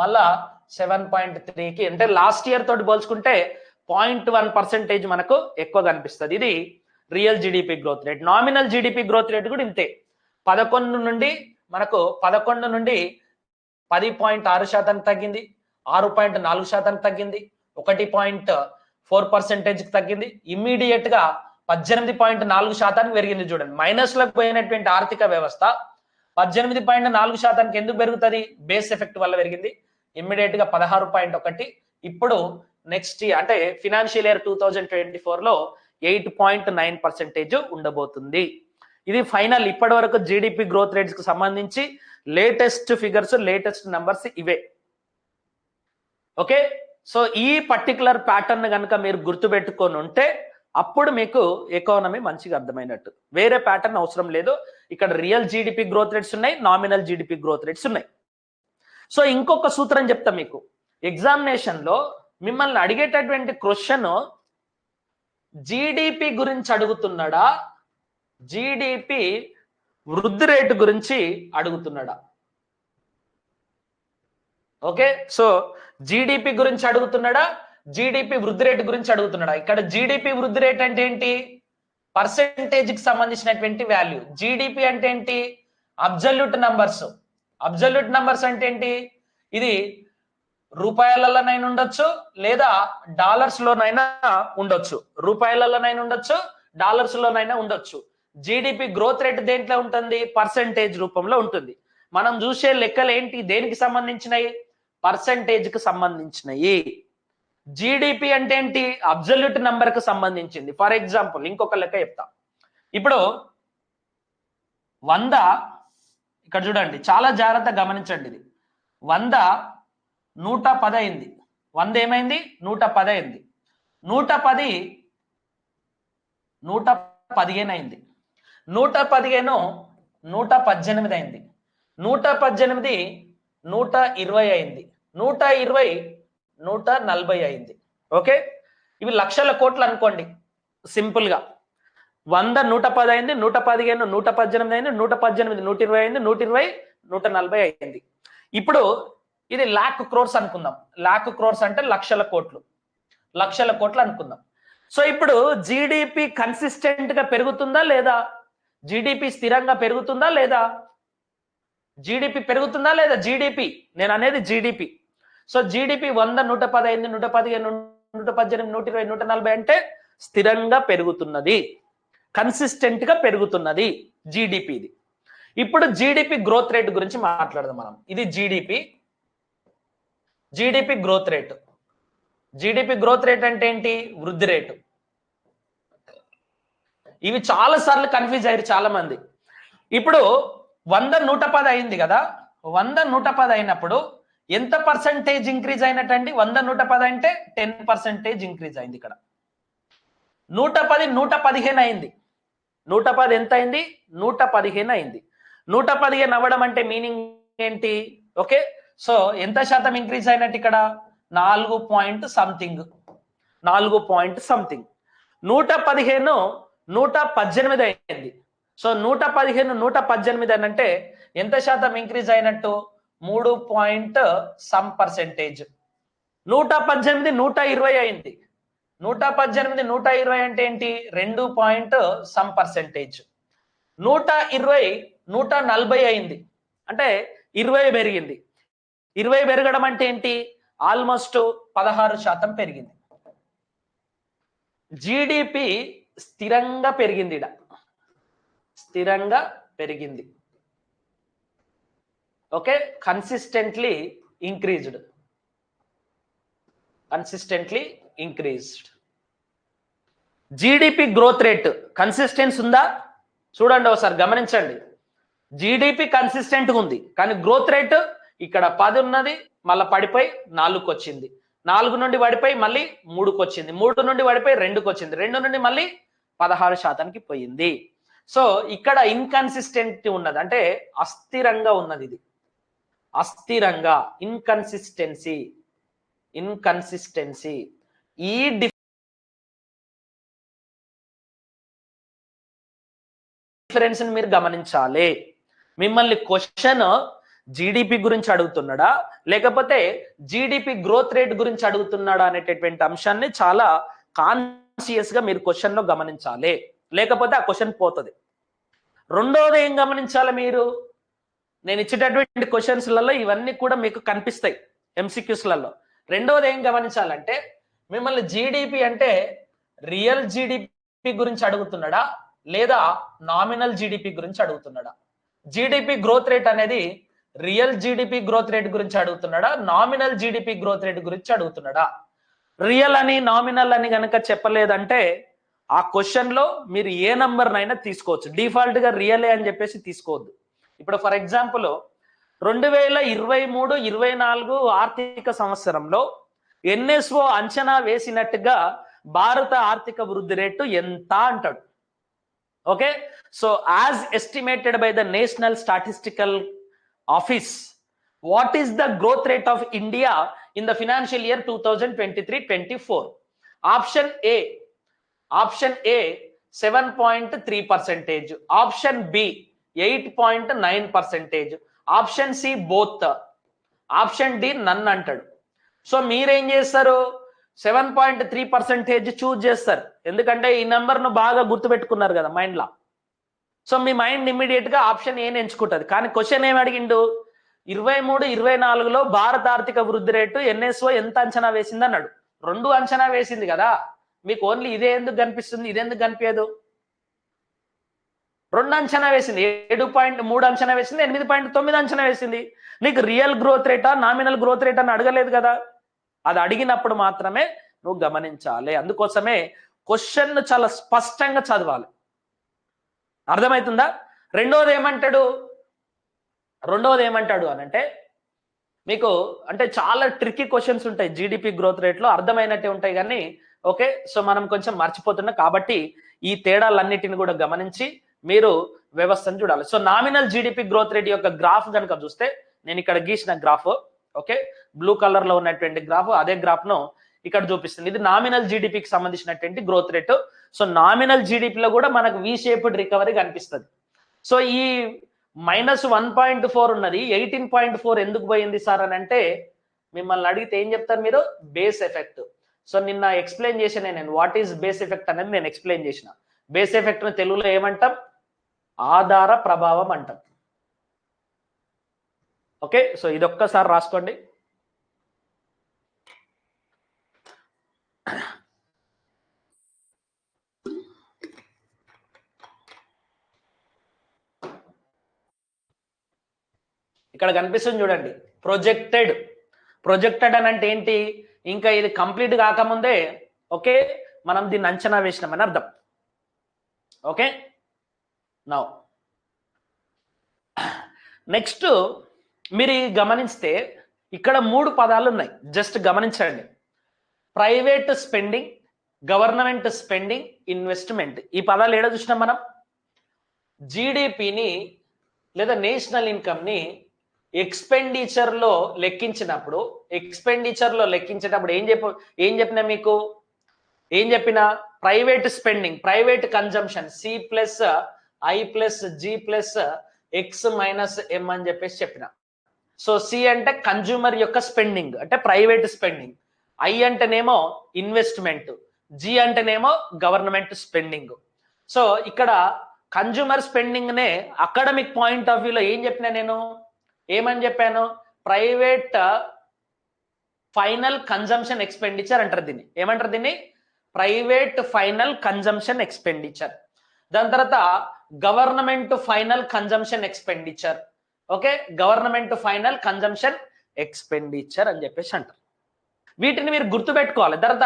మళ్ళా 7.3కి. అంటే లాస్ట్ ఇయర్ తోటి పోల్చుకుంటే 0.1% మనకు ఎక్కువ కనిపిస్తుంది. ఇది real GDP growth rate. Nominal GDP growth rate కూడా ఇంతే, 11 నుండి 10.6% తగ్గింది, 6.4% తగ్గింది, 1.4% తగ్గింది, ఇమ్మీడియట్ గా 18.4% పెరిగింది. చూడండి, మైనస్ లకు పోయినటువంటి ఆర్థిక వ్యవస్థ 18.4% ఎందుకు పెరుగుతుంది? బేస్ ఎఫెక్ట్ వల్ల పెరిగింది. ఇమ్మీడియట్ గా 16.1. ఇప్పుడు నెక్స్ట్ ఇయర్ అంటే ఫినాన్షియల్ ఇయర్ 2024 లో 8.9% ఉండబోతుంది. ఇది ఫైనల్ ఇప్పటి వరకు జీడిపి గ్రోత్ రేట్స్ కు సంబంధించి లేటెస్ట్ ఫిగర్స్, లేటెస్ట్ నంబర్స్ ఇవే. ఓకే, సో ఈ పర్టికులర్ ప్యాటర్న్ కనుక మీరు గుర్తుపెట్టుకొని ఉంటే అప్పుడు మీకు ఎకానమీ మంచిగా అర్థమైనట్టు. వేరే ప్యాటర్న్ అవసరం లేదు. ఇక్కడ రియల్ జీడిపి గ్రోత్ రేట్స్ ఉన్నాయి, నామినల్ జీడిపి గ్రోత్ రేట్స్ ఉన్నాయి. సో ఇంకొక సూత్రం చెప్తా మీకు. ఎగ్జామినేషన్ లో మిమ్మల్ని అడిగేటటువంటి క్వశ్చన్ జీడిపి గురించి అడుగుతున్నాడా, జీడిపి వృద్ధి రేటు గురించి అడుగుతున్నాడా? ఓకే, సో జీడిపి గురించి అడుగుతున్నాడా, జీడిపి వృద్ధి రేటు గురించి అడుగుతున్నాడా? ఇక్కడ జీడిపి వృద్ధి రేట్ అంటే ఏంటి? పర్సెంటేజ్ కి సంబంధించినటువంటి వాల్యూ. జీడిపి అంటే ఏంటి? Absolute numbers. అబ్జల్యూట్ నంబర్స్ అంటే ఏంటి? ఇది రూపాయలలోనైనా ఉండొచ్చు లేదా డాలర్స్ లోనైనా ఉండొచ్చు, రూపాయలలోనైనా ఉండొచ్చు, డాలర్స్ లోనైనా ఉండొచ్చు. జీడిపి గ్రోత్ రేట్ దేంట్లో ఉంటుంది? పర్సెంటేజ్ రూపంలో ఉంటుంది. మనం చూసే లెక్కలు ఏంటి? దేనికి సంబంధించినవి? పర్సెంటేజ్ కి సంబంధించినవి. జీడిపి అంటే ఏంటి? అబ్సల్యూట్ నంబర్ కు సంబంధించింది. ఫర్ ఎగ్జాంపుల్ ఇంకొక లెక్క చెప్తా. ఇప్పుడు 100, ఇక్కడ చూడండి, చాలా జాగ్రత్తగా గమనించండి. ఇది 100 110 అయింది. 100 ఏమైంది? 110 అయింది. 110 115 అయింది. 115 118 అయింది. 118 120 అయింది. 120 140 అయింది. ఓకే, ఇవి లక్షల కోట్లు అనుకోండి సింపుల్ గా. 100 110 అయింది, 115 118 అయింది, 118 120 అయింది, 120 140 అయింది. ఇప్పుడు ఇది లాక్ క్రోర్స్ అనుకుందాం. లాక్ క్రోర్స్ అంటే లక్షల కోట్లు, లక్షల కోట్లు అనుకుందాం. సో ఇప్పుడు జీడిపి కన్సిస్టెంట్ గా పెరుగుతుందా లేదా? జీడిపి స్థిరంగా పెరుగుతుందా లేదా? జీడిపి పెరుగుతుందా లేదా? జీడిపి, నేను అనేది జీడిపి. సో జీడిపి 100 110 అయింది, 115 118 120 140 అంటే స్థిరంగా పెరుగుతున్నది, కన్సిస్టెంట్ గా పెరుగుతున్నది జీడిపి. ఇది ఇప్పుడు జీడిపి గ్రోత్ రేట్ గురించి మాట్లాడదాం మనం. ఇది GDP, GDP growth rate. GDP growth rate అంటే ఏంటి? వృద్ధి రేటు. ఇవి చాలా సార్లు కన్ఫ్యూజ్ అయ్యారు చాలా మంది. ఇప్పుడు 100 110 అయింది కదా, 100 110 అయినప్పుడు ఎంత పర్సెంటేజ్ ఇంక్రీజ్ అయినట్టండి? 100 110 అంటే 10% ఇంక్రీజ్ అయింది. ఇక్కడ 110 115 అయింది. 110 ఎంత అయింది? 115 అయింది. 115 అవ్వడం అంటే మీనింగ్ ఏంటి? ఓకే, సో ఎంత శాతం ఇంక్రీజ్ అయినట్టు ఇక్కడ? 4 పాయింట్ సంథింగ్, 4 పాయింట్ సంథింగ్. 115 118 అయింది. సో 115 118 అని అంటే ఎంత శాతం ఇంక్రీజ్ అయినట్టు? 3 పాయింట్ సమ్ పర్సెంటేజ్. 118 120 అయింది. 118 120 అంటే ఏంటి? 2 పాయింట్ సమ్ పర్సెంటేజ్. 120 140 అయింది అంటే 20 పెరిగింది. 20 పెరగడం అంటే ఏంటి? ఆల్మోస్ట్ 16% పెరిగింది. జీడిపి స్థిరంగా పెరిగింది, స్థిరంగా పెరిగింది. Okay, consistently increased, consistently increased. GDP growth rate consistence ఉందా? చూడండి ఒకసారి గమనించండి. జీడిపి కన్సిస్టెంట్గా ఉంది, కానీ గ్రోత్ రేట్ ఇక్కడ 10 ఉన్నది, మళ్ళీ పడిపోయి 4కి వచ్చింది. 4 నుండి పడిపోయి మళ్ళీ 3కి వచ్చింది. 3 నుండి పడిపోయి 2కి వచ్చింది. 2 నుండి మళ్ళీ 16%కి పోయింది. సో ఇక్కడ ఇన్కన్సిస్టెంట్ ఉన్నది, అంటే అస్థిరంగా ఉన్నది. ఇది అస్థిరంగా, ఇన్కన్సిస్టెన్సీ, ఇన్కన్సిస్టెన్సీ. ఈ డిఫరెన్స్ మీరు గమనించాలి. మిమ్మల్ని క్వశ్చన్ జీడిపి గురించి అడుగుతున్నాడా లేకపోతే జీడిపి గ్రోత్ రేట్ గురించి అడుగుతున్నాడా అనేటటువంటి అంశాన్ని చాలా కాన్షియస్ గా మీరు క్వశ్చన్ లో గమనించాలి, లేకపోతే ఆ క్వశ్చన్ పోతుంది. రెండోది ఏం గమనించాలి మీరు? నేను ఇచ్చేటటువంటి క్వశ్చన్స్లలో ఇవన్నీ కూడా మీకు కనిపిస్తాయి ఎంసీక్యూస్లలో. రెండోది ఏం గమనించాలంటే, మిమ్మల్ని జీడిపి అంటే రియల్ జీడిపి గురించి అడుగుతున్నాడా లేదా నామినల్ జీడిపి గురించి అడుగుతున్నాడా? జీడిపి గ్రోత్ రేట్ అనేది రియల్ జీడిపి గ్రోత్ రేట్ గురించి అడుగుతున్నాడా, నామినల్ జీడిపి గ్రోత్ రేట్ గురించి అడుగుతున్నాడా? రియల్ అని నామినల్ అని కనుక చెప్పలేదంటే ఆ క్వశ్చన్ లో మీరు ఏ నంబర్నైనా తీసుకోవచ్చు. డిఫాల్ట్ గా రియలే అని చెప్పేసి తీసుకోవద్దు. ఇప్పుడు ఫర్ ఎగ్జాంపుల్ 2023-24 ఆర్థిక సంవత్సరంలో ఎన్ఎస్ఓ అంచనా వేసినట్టుగా భారత ఆర్థిక వృద్ధి రేటు ఎంత అంటాడు. Okay, so as estimated by the national statistical office, what is the growth rate of India in the financial year 2023-24? Option A 7.3%, option B 8.9%, option C both, option D none అంటాడు. So మీరేం చేస్తారు? 7.3% choose చేస్తారు, ఎందుకంటే ఈ నెంబర్ను బాగా గుర్తుపెట్టుకున్నారు కదా mind లా. So మీ mind immediate గా ఆప్షన్ ఏ ఎంచుకుంటుంది. కానీ క్వశ్చన్ ఏమి అడిగిండు? 23-24లో భారత ఆర్థిక వృద్ధి రేటు ఎన్ఎస్ఓ ఎంత అంచనా వేసింది అన్నాడు. 2 అంచనా వేసింది కదా, మీకు ఓన్లీ ఇదే ఎందుకు కనిపిస్తుంది, ఇదెందుకు కనిపించదు? 2 అంచనా వేసింది, 7.3 అంచనా వేసింది, 8.9 అంచనా వేసింది. నీకు రియల్ గ్రోత్ రేటా నామినల్ గ్రోత్ రేట్ అని అడగలేదు కదా. అది అడిగినప్పుడు మాత్రమే నువ్వు గమనించాలి. అందుకోసమే క్వశ్చన్ చాలా స్పష్టంగా చదవాలి. అర్థమవుతుందా? రెండవది ఏమంటాడు అనంటే మీకు అంటే చాలా ట్రిక్కీ క్వశ్చన్స్ ఉంటాయి జీడిపి గ్రోత్ రేట్లో, అర్థమైనట్టే ఉంటాయి కానీ ఓకే. సో మనం కొంచెం మర్చిపోతున్నాం కాబట్టి ఈ తేడాలన్నిటిని కూడా గమనించి మీరు వ్యవస్థను చూడాలి. So nominal GDP growth rate యొక్క గ్రాఫ్ కనుక చూస్తే, నేను ఇక్కడ గీసిన గ్రాఫ్ ఓకే, బ్లూ కలర్ లో ఉన్నటువంటి గ్రాఫ్, అదే గ్రాఫ్ ను ఇక్కడ చూపిస్తుంది. ఇది నామినల్ జీడిపికి సంబంధించినటువంటి గ్రోత్ రేటు. సో నామినల్ జీడిపిలో కూడా మనకు వి షేప్డ్ రికవరీ కనిపిస్తుంది. సో ఈ -1.4 ఉన్నది 18.4 ఎందుకు పోయింది సార్ అని అంటే, మిమ్మల్ని అడిగితే ఏం చెప్తారు మీరు? Base effect. సో నిన్న ఎక్స్ప్లెయిన్ చేసిన నేను వాట్ ఈస్ బేస్ ఎఫెక్ట్ అనేది నేను ఎక్స్ప్లెయిన్ చేసిన. బేస్ ఎఫెక్ట్ ను తెలుగులో ఏమంటాం? ఆధార ప్రభావం అంటాం. ఓకే, సో ఇది ఒక్కసారి రాసుకోండి. ఇక్కడ కనిపిస్తుంది చూడండి, ప్రొజెక్టెడ్ అని అంటే ఏంటి? ఇంకా ఇది కంప్లీట్ కాకముందే ఓకే మనం దీన్ని అంచనా వేసినామని అర్థం. ఓకే, నౌ నెక్స్ట్ మీరు గమనిస్తే ఇక్కడ 3 పదాలు ఉన్నాయి, జస్ట్ గమనించండి. Private spending, government spending, investment. ఈ పదాలు ఏడ చూసినాం మనం? జీడిపిని లేదా నేషనల్ ఇన్కమ్ ని ఎక్స్పెండిచర్ లో లెక్కించినప్పుడు ఏం చెప్పినా మీకు? ఏం చెప్పినా? Private spending, private consumption C+I+G+X-M అని చెప్పిన. సో సి అంటే కన్జ్యూమర్ యొక్క స్పెండింగ్ అంటే ప్రైవేట్ స్పెండింగ్, ఐ అంటేనేమో ఇన్వెస్ట్మెంట్, జి అంటేనేమో గవర్నమెంట్ స్పెండింగ్. సో ఇక్కడ కన్జ్యూమర్ స్పెండింగ్ నే అకాడమిక్ పాయింట్ ఆఫ్ వ్యూలో ఏం చెప్పినా నేను? ఏమని చెప్పాను? ప్రైవేట్ ఫైనల్ కన్జంప్షన్ ఎక్స్పెండిచర్ అంటారు దీన్ని. ఏమంటారు దీన్ని? Private final consumption expenditure. దాని తర్వాత government final consumption expenditure. Okay, government final consumption expenditure అని చెప్పేసి అంటారు. వీటిని మీరు గుర్తుపెట్టుకోవాలి. తర్వాత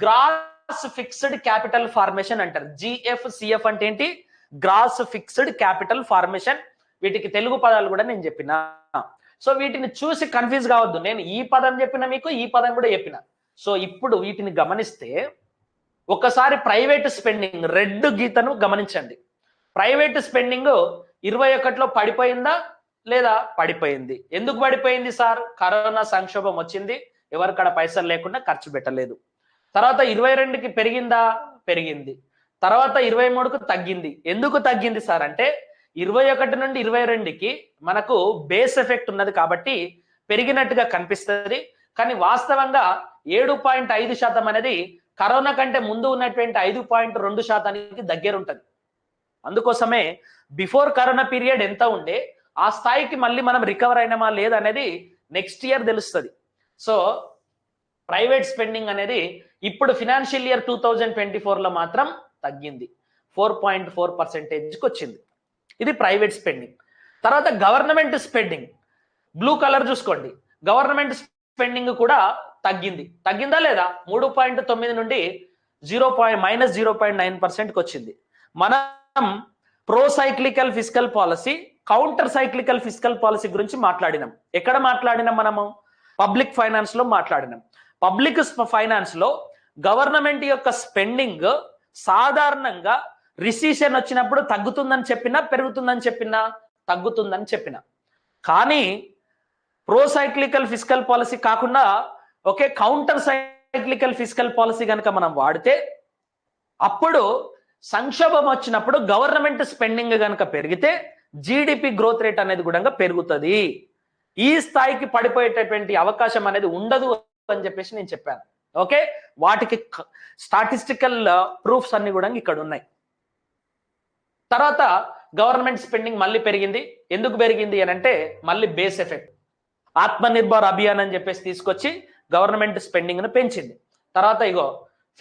గ్రాస్ ఫిక్స్డ్ క్యాపిటల్ ఫార్మేషన్ అంటారు. GFCF అంటే ఏంటి? Gross fixed capital formation. వీటికి తెలుగు పదాలు కూడా నేను చెప్పిన. సో వీటిని చూసి కన్ఫ్యూజ్ కావద్దు. నేను ఈ పదం చెప్పిన, మీకు ఈ పదం కూడా చెప్పిన. సో ఇప్పుడు వీటిని గమనిస్తే ఒకసారి ప్రైవేట్ స్పెండింగ్ రెడ్ గీతను గమనించండి. ప్రైవేట్ స్పెండింగ్ 21లో పడిపోయిందా లేదా? పడిపోయింది. ఎందుకు పడిపోయింది సార్? కరోనా సంక్షోభం వచ్చింది, ఎవరికడ పైసలు లేకుండా ఖర్చు పెట్టలేదు. తర్వాత 22కి పెరిగిందా? పెరిగింది. తర్వాత 23కు తగ్గింది. ఎందుకు తగ్గింది సార్ అంటే 21 నుండి 22కి మనకు బేస్ ఎఫెక్ట్ ఉన్నది కాబట్టి పెరిగినట్టుగా కనిపిస్తుంది. కానీ వాస్తవంగా 7.5% అనేది కరోనా కంటే ముందు ఉన్నటువంటి 5.2% దగ్గర ఉంటుంది. అందుకోసమే బిఫోర్ కరోనా పీరియడ్ ఎంత ఉండే ఆ స్థాయికి మళ్ళీ మనం రికవర్ అయినామా లేదనేది నెక్స్ట్ ఇయర్ తెలుస్తుంది. సో ప్రైవేట్ స్పెండింగ్ అనేది ఇప్పుడు ఫినాన్షియల్ ఇయర్ 2024లో మాత్రం తగ్గింది, 4.4%కి వచ్చింది. ఇది ప్రైవేట్ స్పెండింగ్. తర్వాత గవర్నమెంట్ స్పెండింగ్ బ్లూ కలర్ చూసుకోండి. గవర్నమెంట్ స్పెండింగ్ కూడా తగ్గింది. తగ్గిందా లేదా? 3.9 నుండి -0.9%కి వచ్చింది. మనం pro cyclical fiscal policy, counter cyclical fiscal policy గురించి మాట్లాడినాం. ఎక్కడ మాట్లాడినాం మనము? పబ్లిక్ ఫైనాన్స్ లో మాట్లాడినాం. పబ్లిక్ ఫైనాన్స్ లో గవర్నమెంట్ యొక్క స్పెండింగ్ సాధారణంగా రిసీషన్ వచ్చినప్పుడు తగ్గుతుందని చెప్పినా, పెరుగుతుందని చెప్పినా? తగ్గుతుందని చెప్పిన. కానీ ప్రో సైక్లికల్ ఫిస్కల్ పాలసీ కాకుండా okay counter cyclical fiscal policy కనుక మనం వాడితే అప్పుడు సంక్షోభం వచ్చినప్పుడు గవర్నమెంట్ స్పెండింగ్ కనుక పెరిగితే జీడిపి గ్రోత్ రేట్ అనేది కూడా పెరుగుతుంది. ఈ స్థాయికి పడిపోయేటటువంటి అవకాశం అనేది ఉండదు అని చెప్పేసి నేను చెప్పాను. ఓకే, వాటికి స్టాటిస్టికల్ ప్రూఫ్స్ అన్ని కూడా ఇక్కడ ఉన్నాయి. తర్వాత గవర్నమెంట్ స్పెండింగ్ మళ్ళీ పెరిగింది. ఎందుకు పెరిగింది అని అంటే మళ్ళీ బేస్ ఎఫెక్ట్. ఆత్మనిర్భర్ అభియాన్ అని చెప్పేసి తీసుకొచ్చి గవర్నమెంట్ స్పెండింగ్ ను పెంచింది. తర్వాత ఇగో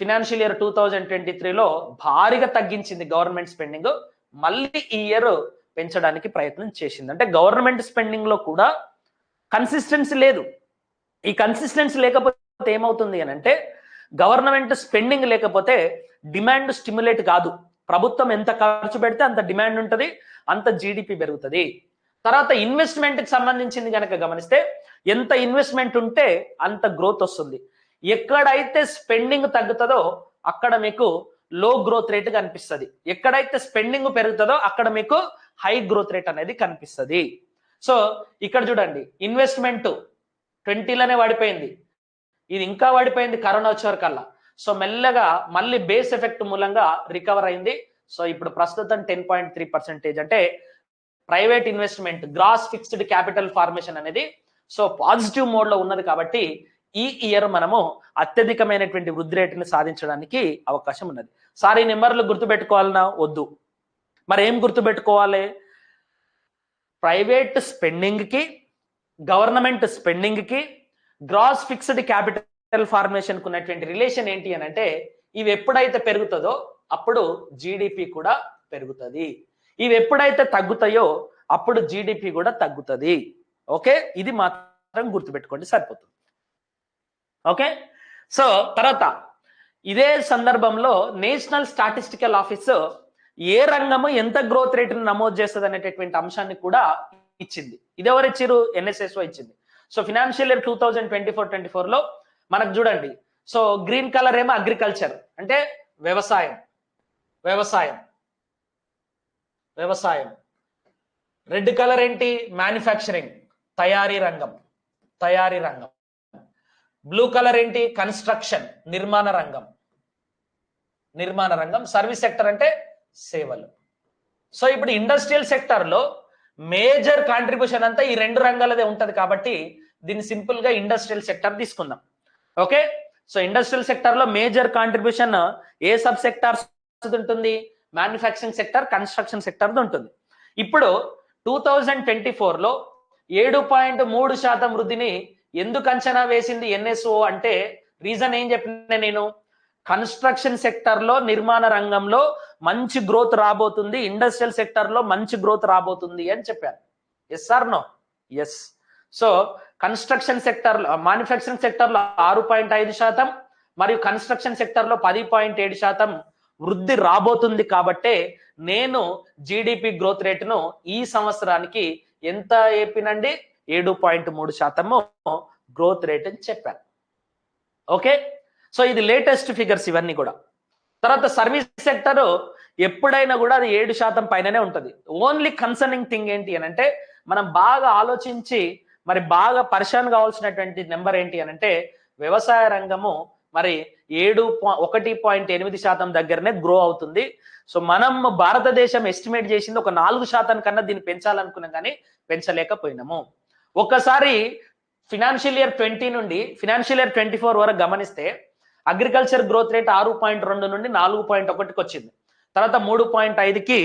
ఫినాన్షియల్ ఇయర్ 2023లో భారీగా తగ్గించింది గవర్నమెంట్ స్పెండింగ్. మళ్ళీ ఈ ఇయర్ పెంచడానికి ప్రయత్నం చేసింది. అంటే గవర్నమెంట్ స్పెండింగ్ లో కూడా కన్సిస్టెన్సీ లేదు. ఈ కన్సిస్టెన్సీ లేకపోతే ఏమవుతుంది అని అంటే, గవర్నమెంట్ స్పెండింగ్ లేకపోతే డిమాండ్ స్టిమ్యులేట్ కాదు. ప్రభుత్వం ఎంత ఖర్చు పెడితే అంత డిమాండ్ ఉంటుంది, అంత జీడిపి పెరుగుతుంది. తర్వాత ఇన్వెస్ట్మెంట్ కి సంబంధించింది కనుక గమనిస్తే, ఎంత ఇన్వెస్ట్మెంట్ ఉంటే అంత గ్రోత్ వస్తుంది. ఎక్కడైతే స్పెండింగ్ తగ్గుతుందో అక్కడ మీకు లో గ్రోత్ రేట్ కనిపిస్తుంది. ఎక్కడైతే స్పెండింగ్ పెరుగుతుందో అక్కడ మీకు హై గ్రోత్ రేట్ అనేది కనిపిస్తుంది. సో ఇక్కడ చూడండి, ఇన్వెస్ట్మెంట్ 20లోనే పడిపోయింది, ఇది ఇంకా పడిపోయింది కరోనా వచ్చేవరకల్లా. సో మెల్లగా మళ్ళీ బేస్ ఎఫెక్ట్ మూలంగా రికవర్ అయింది. సో ఇప్పుడు ప్రస్తుతం 10.3% అంటే private investment gross fixed capital formation అనేది సో పాజిటివ్ మోడ్ లో ఉన్నది. కాబట్టి ఈ ఇయర్ మనము అత్యధికమైనటువంటి వృద్ధి రేటును సాధించడానికి అవకాశం ఉన్నది. సార్ ఈ నెంబర్లు గుర్తుపెట్టుకోవాలన్నా వద్దు, మరి ఏం గుర్తుపెట్టుకోవాలి? ప్రైవేట్ స్పెండింగ్ కి, గవర్నమెంట్ స్పెండింగ్ కి, గ్రాస్ ఫిక్స్డ్ క్యాపిటల్ ఫార్మేషన్ కు ఉన్నటువంటి రిలేషన్ ఏంటి అని అంటే, ఇవి ఎప్పుడైతే పెరుగుతుందో అప్పుడు జీడిపి కూడా పెరుగుతుంది, ఇవి ఎప్పుడైతే తగ్గుతాయో అప్పుడు జీడిపి కూడా తగ్గుతుంది. ఓకే, ఇది మాత్రం గుర్తుపెట్టుకోండి సరిపోతుంది. ఓకే, సో తర్వాత ఇదే సందర్భంలో నేషనల్ స్టాటిస్టికల్ ఆఫీస్ ఏ రంగము ఎంత గ్రోత్ రేటును నమోదు చేస్తుంది అనేటటువంటి అంశాన్ని కూడా ఇచ్చింది. ఇది ఎవరు ఇచ్చారు? NSSO ఇచ్చింది. సో ఫినాన్షియల్ ఇయర్ 2024-24 లో మనకు చూడండి, సో గ్రీన్ కలర్ ఏమో అగ్రికల్చర్ అంటే వ్యవసాయం, వ్యవసాయం వ్యవసాయం రెడ్ కలర్ ఏంటి? మ్యానుఫ్యాక్చరింగ్, తయారీ రంగం, తయారీ రంగం. బ్లూ కలర్ ఏంటి? కన్స్ట్రక్షన్, నిర్మాణ రంగం, నిర్మాణ రంగం. సర్వీస్ సెక్టర్ అంటే సేవలు. సో ఇప్పుడు ఇండస్ట్రియల్ సెక్టర్ లో మేజర్ కాంట్రిబ్యూషన్ అంతా ఈ రెండు రంగాలదే ఉంటది కాబట్టి దీన్ని సింపుల్ గా ఇండస్ట్రియల్ సెక్టర్ తీసుకుందాం. ఓకే, సో ఇండస్ట్రియల్ సెక్టర్ లో మేజర్ కాంట్రిబ్యూషన్ ఏ సబ్ సెక్టార్స్ ఉంటుంది? మ్యానుఫ్యాక్చరింగ్ సెక్టర్, కన్స్ట్రక్షన్ సెక్టర్ ఉంటుంది. ఇప్పుడు 2024 లో 7.3% వృద్ధిని ఎందుకు అంచనా వేసింది NSO అంటే, రీజన్ ఏం చెప్పిన నేను, కన్స్ట్రక్షన్ సెక్టర్ లో, నిర్మాణ రంగంలో మంచి గ్రోత్ రాబోతుంది, ఇండస్ట్రియల్ సెక్టర్ లో మంచి గ్రోత్ రాబోతుంది అని చెప్పారు. Yes or no? Yes. So construction sector లో, మ్యానుఫ్యాక్చరింగ్ సెక్టర్ లో 6.5% మరియు కన్స్ట్రక్షన్ సెక్టర్ లో 10.7% వృద్ధి రాబోతుంది. కాబట్టే నేను జీడిపి గ్రోత్ రేటును ఈ సంవత్సరానికి ఎంత చెప్పినండి? 7.3% గ్రోత్ రేట్ అని చెప్పాను. ఓకే, సో ఇది లేటెస్ట్ ఫిగర్స్ ఇవన్నీ కూడా. తర్వాత సర్వీస్ సెక్టర్ ఎప్పుడైనా కూడా అది 7% పైననే ఉంటుంది. ఓన్లీ కన్సర్నింగ్ థింగ్ ఏంటి అని అంటే, మనం బాగా ఆలోచించి మరి బాగా పరిశాన్ కావాల్సినటువంటి నెంబర్ ఏంటి అని అంటే, వ్యవసాయ రంగము మరి 1.8% దగ్గరనే గ్రో అవుతుంది. సో మనం భారతదేశం ఎస్టిమేట్ చేసింది ఒక 4% కన్నా దీన్ని పెంచాలనుకున్నాం కానీ పెంచలేకపోయినాము. ఒకసారి ఫినాన్షియల్ ఇయర్ 20 నుండి ఫినాన్షియల్ ఇయర్ 24 వరకు గమనిస్తే అగ్రికల్చర్ గ్రోత్ రేట్ 6.2 నుండి 4.1కి వచ్చింది, తర్వాత 3.5కి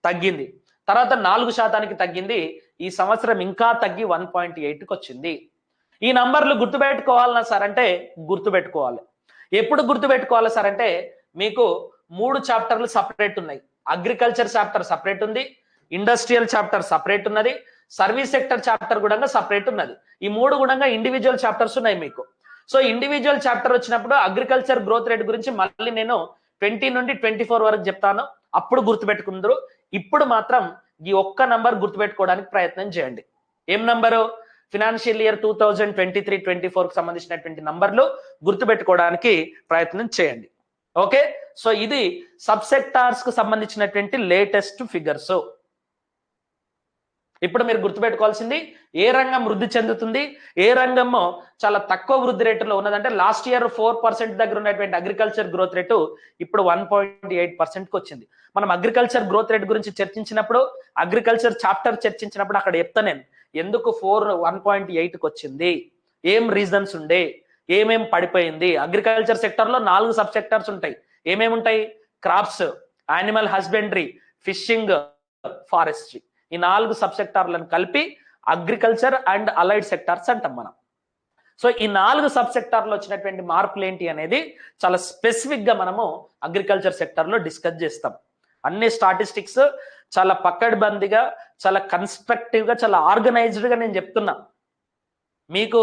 తగ్గింది, తర్వాత 4%కి తగ్గింది. ఈ సంవత్సరం ఇంకా తగ్గి 1.8కి వచ్చింది. ఈ నంబర్లు గుర్తుపెట్టుకోవాలన్నా సార్ అంటే గుర్తుపెట్టుకోవాలి. ఎప్పుడు గుర్తుపెట్టుకోవాలి సార్ అంటే, మీకు 3 చాప్టర్లు సపరేట్ ఉన్నాయి. అగ్రికల్చర్ చాప్టర్ సపరేట్ ఉంది, ఇండస్ట్రియల్ చాప్టర్ సపరేట్ ఉన్నది, సర్వీస్ సెక్టర్ చాప్టర్ కూడా సపరేట్ ఉన్నది. ఈ 3 కూడా ఇండివిజువల్ చాప్టర్స్ ఉన్నాయి మీకు. సో ఇండివిజువల్ చాప్టర్ వచ్చినప్పుడు అగ్రికల్చర్ గ్రోత్ రేట్ గురించి మళ్ళీ నేను 20 నుండి 24 వరకు చెప్తాను, అప్పుడు గుర్తుపెట్టుకుందరు. ఇప్పుడు మాత్రం ఈ ఒక్క నంబర్ గుర్తుపెట్టుకోవడానికి ప్రయత్నం చేయండి. ఏం నంబరు? ఫినాన్షియల్ ఇయర్ 2023-24 కి సంబంధించినటువంటి నంబర్లు గుర్తుపెట్టుకోవడానికి ప్రయత్నం చేయండి. ఓకే, సో ఇది సబ్ సెక్టార్స్ కు సంబంధించినటువంటి లేటెస్ట్ ఫిగర్స్. ఇప్పుడు మీరు గుర్తుపెట్టుకోవాల్సింది, ఏ రంగం వృద్ధి చెందుతుంది, ఏ రంగము చాలా తక్కువ వృద్ధి రేటులో ఉన్నదంటే, లాస్ట్ ఇయర్ 4% దగ్గర ఉన్నటువంటి అగ్రికల్చర్ గ్రోత్ రేటు ఇప్పుడు 1.8%కి వచ్చింది. మనం అగ్రికల్చర్ గ్రోత్ రేట్ గురించి చర్చించినప్పుడు, అగ్రికల్చర్ చాప్టర్ చర్చించినప్పుడు అక్కడ చెప్తా నేను ఎందుకు 1.8కి వచ్చింది, ఏం రీజన్స్ ఉండే, ఏమేం పడిపోయింది. అగ్రికల్చర్ సెక్టర్ లో 4 సబ్ సెక్టర్స్ ఉంటాయి. ఏమేమి ఉంటాయి? Crops, animal husbandry, fishing, forestry. ఈ 4 సబ్ సెక్టార్లను కలిపి అగ్రికల్చర్ అండ్ అలైడ్ సెక్టార్స్ అంటాం మనం. సో ఈ 4 సబ్ సెక్టార్లో వచ్చినటువంటి మార్పులు ఏంటి అనేది చాలా స్పెసిఫిక్ గా మనము అగ్రికల్చర్ సెక్టర్ లో డిస్కస్ చేస్తాం. అన్ని స్టాటిస్టిక్స్ చాలా పక్కడ్బందీగా, చాలా కన్స్ట్రక్టివ్ గా, చాలా ఆర్గనైజ్డ్ గా నేను చెప్తున్నా. మీకు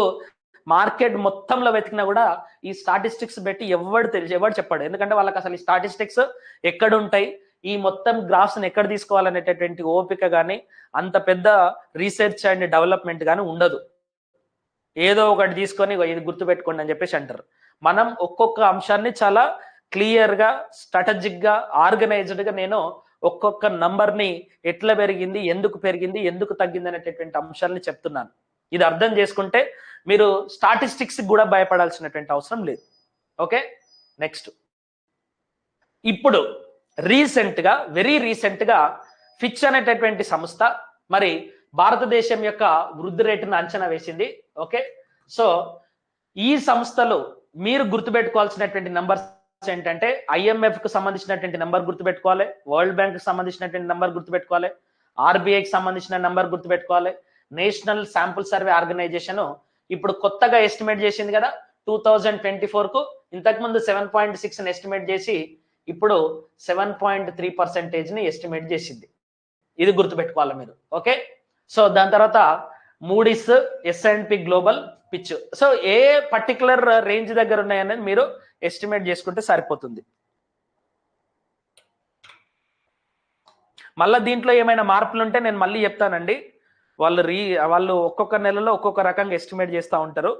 మార్కెట్ మొత్తంలో వెతికినా కూడా ఈ స్టాటిస్టిక్స్ పెట్టి ఎవడు చెప్పాడు. ఎందుకంటే వాళ్ళకి అసలు ఈ స్టాటిస్టిక్స్ ఎక్కడ ఉంటాయి, ఈ మొత్తం గ్రాఫ్స్ ని ఎక్కడ తీసుకోవాలనేటటువంటి ఓపిక కానీ, అంత పెద్ద రీసెర్చ్ అండ్ డెవలప్మెంట్ కానీ ఉండదు. ఏదో ఒకటి తీసుకొని ఇది గుర్తుపెట్టుకోండి అని చెప్పేసి అంటారు. మనం ఒక్కొక్క అంశాన్ని చాలా క్లియర్ గా, స్ట్రాటజిక్ గా, ఆర్గనైజ్డ్ గా నేను ఒక్కొక్క నంబర్ ని ఎట్లా పెరిగింది, ఎందుకు తగ్గింది అనేటటువంటి అంశాలని చెప్తున్నాను. ఇది అర్థం చేసుకుంటే మీరు స్టాటిస్టిక్స్ కూడా భయపడాల్సినటువంటి అవసరం లేదు. Okay, next. ఇప్పుడు వెరీ రీసెంట్ గా ఫిచ్ అనేటటువంటి సంస్థ మరి భారతదేశం యొక్క వృద్ధి రేటును అంచనా వేసింది. ఓకే, సో ఈ సంస్థలో మీరు గుర్తుపెట్టుకోవాల్సినటువంటి నంబర్స్ ఏంటంటే, IMF కు సంబంధించినటువంటి నంబర్ గుర్తుపెట్టుకోవాలి, వరల్డ్ బ్యాంక్ కు సంబంధించినటువంటి నంబర్ గుర్తుపెట్టుకోవాలి, RBIకి సంబంధించిన నంబర్ గుర్తుపెట్టుకోవాలి, నేషనల్ శాంపుల్ సర్వే ఆర్గనైజేషన్ ఇప్పుడు కొత్తగా ఎస్టిమేట్ చేసింది కదా 2024 కు. ఇంతకుముందు 7.6 ఎస్టిమేట్ చేసి ఇప్పుడు 7.3% ని ఎస్టిమేట్ చేసింది. ఇది గుర్తుపెట్టుకోవాలి మీరు. ఓకే, సో దాని తర్వాత Moody's, S&P global, Fitch. So a particular range దగ్గర ఉన్నాయనేది మీరు ఎస్టిమేట్ చేసుకుంటే సరిపోతుంది. మళ్ళీ దీంట్లో ఏమైనా మార్పులు ఉంటే నేను మళ్ళీ చెప్తానండి. వాళ్ళు ఒక్కొక్క నెలలో ఒక్కొక్క రకంగా ఎస్టిమేట్ చేస్తూ ఉంటారు.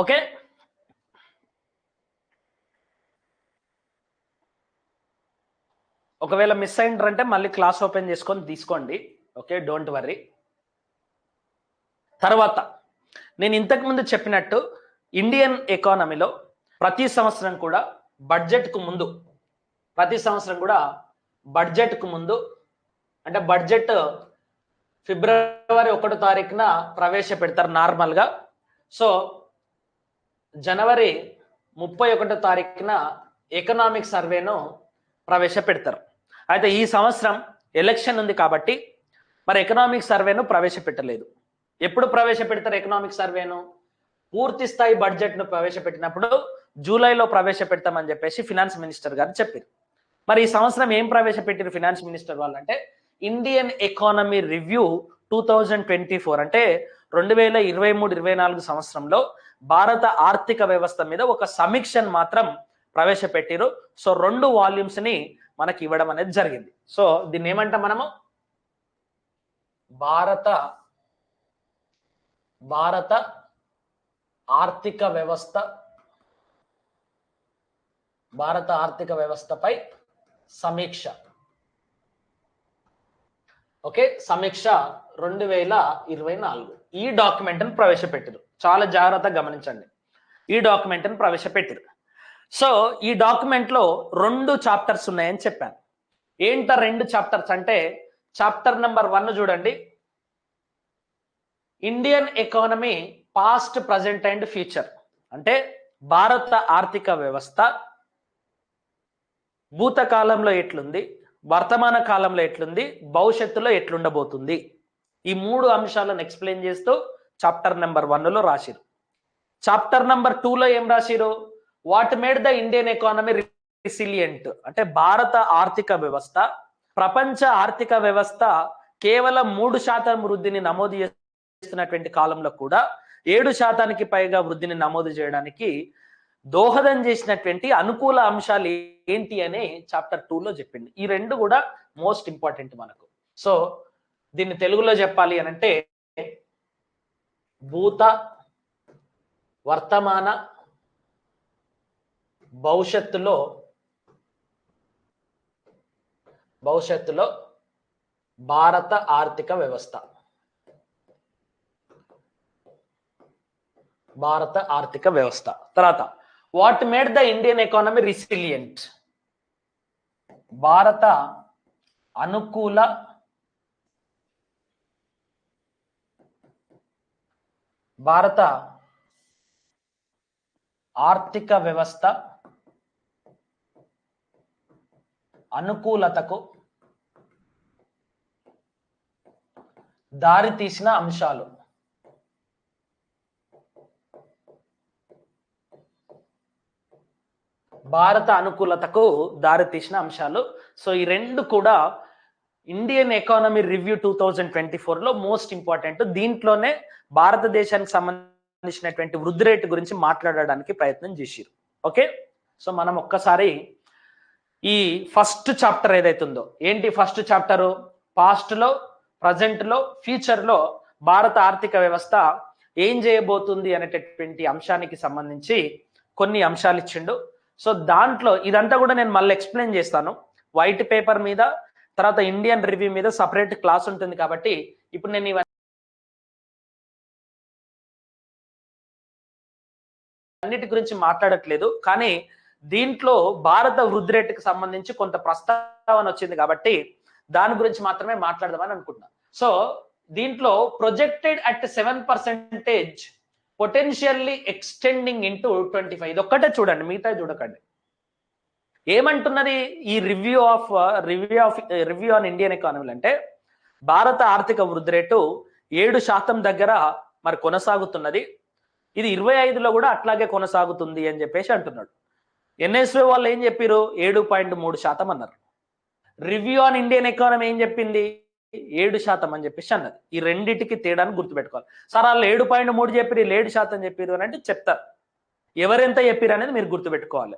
ఓకే, ఒకవేళ మిస్ అయిండ్రంటే మళ్ళీ క్లాస్ ఓపెన్ చేసుకొని తీసుకోండి. Okay, don't worry. తర్వాత నేను ఇంతకుముందు చెప్పినట్టు ఇండియన్ ఎకానమీలో ప్రతి సంవత్సరం కూడా బడ్జెట్కు ముందు అంటే బడ్జెట్ ఫిబ్రవరి 1వ తారీఖున ప్రవేశపెడతారు నార్మల్గా. సో జనవరి 31వ తారీఖున ఎకనామిక్ సర్వేను ప్రవేశపెడతారు. అయితే ఈ సంవత్సరం ఎలక్షన్ ఉంది కాబట్టి మరి ఎకనామిక్ సర్వేను ప్రవేశపెట్టలేదు. ఎప్పుడు ప్రవేశపెడతారు ఎకనామిక్ సర్వేను? పూర్తి స్థాయి బడ్జెట్ను ప్రవేశపెట్టినప్పుడు జూలైలో ప్రవేశపెడతామని చెప్పేసి ఫినాన్స్ మినిస్టర్ గారు చెప్పారు. మరి ఈ సంవత్సరం ఏం ప్రవేశపెట్టారు ఫినాన్స్ మినిస్టర్ వాళ్ళు అంటే, ఇండియన్ ఎకానమీ రివ్యూ 2024 అంటే 2023-24 సంవత్సరంలో భారత ఆర్థిక వ్యవస్థ మీద ఒక సమీక్షను మాత్రం ప్రవేశపెట్టారు. సో 2 వాల్యూమ్స్ ని మనకి ఇవ్వడం అనేది జరిగింది. సో దీన్ని ఏమంటాం మనము? భారత ఆర్థిక వ్యవస్థపై సమీక్ష. ఓకే, సమీక్ష 2024 ఈ డాక్యుమెంట్ ని ప్రవేశపెట్టారు. చాలా జాగ్రత్తగా గమనించండి, ఈ డాక్యుమెంట్ ని ప్రవేశపెట్టారు. సో ఈ డాక్యుమెంట్ లో 2 చాప్టర్స్ ఉన్నాయని చెప్పాను. ఏంట 2 చాప్టర్స్ అంటే, చాప్టర్ నెంబర్ 1 చూడండి, Indian economy past, present and future. అంటే భారత ఆర్థిక వ్యవస్థ భూతకాలంలో ఎట్లుంది, వర్తమాన కాలంలో ఎట్లుంది, భవిష్యత్తులో ఎట్లుండబోతుంది, ఈ 3 అంశాలను ఎక్స్ప్లెయిన్ చేస్తూ చాప్టర్ నెంబర్ 1లో రాసిరు. చాప్టర్ నెంబర్ 2లో ఏం రాసిరు? What made the Indian economy resilient. అంటే భారత ఆర్థిక వ్యవస్థ ప్రపంచ ఆర్థిక వ్యవస్థ కేవలం 3% వృద్ధిని నమోదు చేస్తున్నటువంటి కాలంలో కూడా 7% పైగా వృద్ధిని నమోదు చేయడానికి దోహదం చేసినటువంటి అనుకూల అంశాలు ఏంటి అని చాప్టర్ 2లో చెప్పింది. ఈ 2 కూడా మోస్ట్ ఇంపార్టెంట్ మనకు. సో దీన్ని తెలుగులో చెప్పాలి అని అంటే, భూత, వర్తమాన, భవిష్యత్తులో భారత ఆర్థిక వ్యవస్థ. తర్వాత what made the Indian economy resilient. భారత అనుకూల ఆర్థిక వ్యవస్థ అనుకూలతకు దారితీసిన అంశాలు. భారత అనుకూలతకు దారితీసిన అంశాలు. సో ఈ రెండు కూడా ఇండియన్ ఎకానమీ రివ్యూ 2024లో మోస్ట్ ఇంపార్టెంట్. దీంట్లోనే భారతదేశానికి సంబంధించినటువంటి వృద్ధి రేటు గురించి మాట్లాడడానికి ప్రయత్నం చేసిరు. ఓకే, సో మనం ఒక్కసారి ఈ ఫస్ట్ చాప్టర్ ఏదైతుందో, ఏంటి ఫస్ట్ చాప్టరు, పాస్ట్ లో, ప్రజెంట్ లో, ఫ్యూచర్ లో భారత ఆర్థిక వ్యవస్థ ఏం చేయబోతుంది అనేటటువంటి అంశానికి సంబంధించి కొన్ని అంశాలు ఇచ్చిండు. సో దాంట్లో ఇదంతా కూడా నేను మళ్ళీ ఎక్స్ప్లెయిన్ చేస్తాను వైట్ పేపర్ మీద, తర్వాత ఇండియన్ రివ్యూ మీద సపరేట్ క్లాస్ ఉంటుంది కాబట్టి ఇప్పుడు నేను ఇవన్నిటి గురించి మాట్లాడట్లేదు. కానీ దీంట్లో భారత వృద్ధి రేటుకి సంబంధించి కొంత ప్రస్తావన వచ్చింది కాబట్టి దాని గురించి మాత్రమే మాట్లాడదామని అనుకుంటున్నా. సో దీంట్లో projected at 7%, potentially extending into 25. ఇది ఒక్కటే చూడండి, మిగతా చూడకండి. ఏమంటున్నది ఈ రివ్యూ ఆన్ ఇండియన్ ఎకానమీ అంటే, భారత ఆర్థిక వృద్ధి రేటు 7% దగ్గర మరి కొనసాగుతున్నది. ఇది 25లో కూడా అట్లాగే కొనసాగుతుంది అని చెప్పేసి అంటున్నాడు. ఎన్ఎస్ఓ వాళ్ళు ఏం చెప్పారు, 7.3% అన్నారు. రివ్యూ ఆన్ ఇండియన్ ఎకానమీ ఏం చెప్పింది, 7% అని చెప్పేసి అన్నది. ఈ రెండింటికి తేడాన్ని గుర్తుపెట్టుకోవాలి. సార్ వాళ్ళు 7.3 చెప్పారు, 7% చెప్పారు అని అంటే చెప్తారు. ఎవరెంత చెప్పారు అనేది మీరు గుర్తుపెట్టుకోవాలి.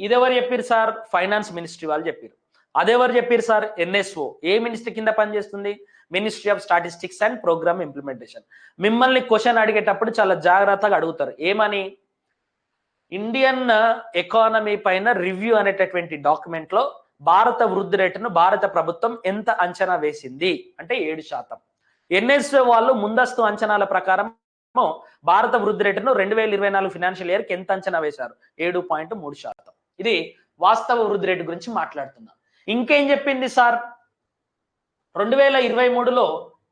ఇదెవరు చెప్పారు సార్, ఫైనాన్స్ మినిస్ట్రీ వాళ్ళు చెప్పారు. అదెవరు చెప్పారు సార్, ఎన్ఎస్ఓ. ఏ మినిస్ట్రీ కింద పనిచేస్తుంది, ministry of statistics and programme implementation. మిమ్మల్ని క్వశ్చన్ అడిగేటప్పుడు చాలా జాగ్రత్తగా అడుగుతారు. ఏమని, ఇండియన్ ఎకానమీ పైన రివ్యూ అనేటటువంటి డాక్యుమెంట్ లో భారత వృద్ధి రేటును భారత ప్రభుత్వం ఎంత అంచనా వేసింది అంటే 7%. ఎన్ఎస్ఓ వాళ్ళు ముందస్తు అంచనాల ప్రకారం భారత వృద్ధి రేటును 2024 ఫినాన్షియల్ ఇయర్ కి ఎంత అంచనా వేశారు, 7.3%. ఇది వాస్తవ వృద్ధి రేటు గురించి మాట్లాడుతున్నా. ఇంకేం చెప్పింది సార్, 2023లో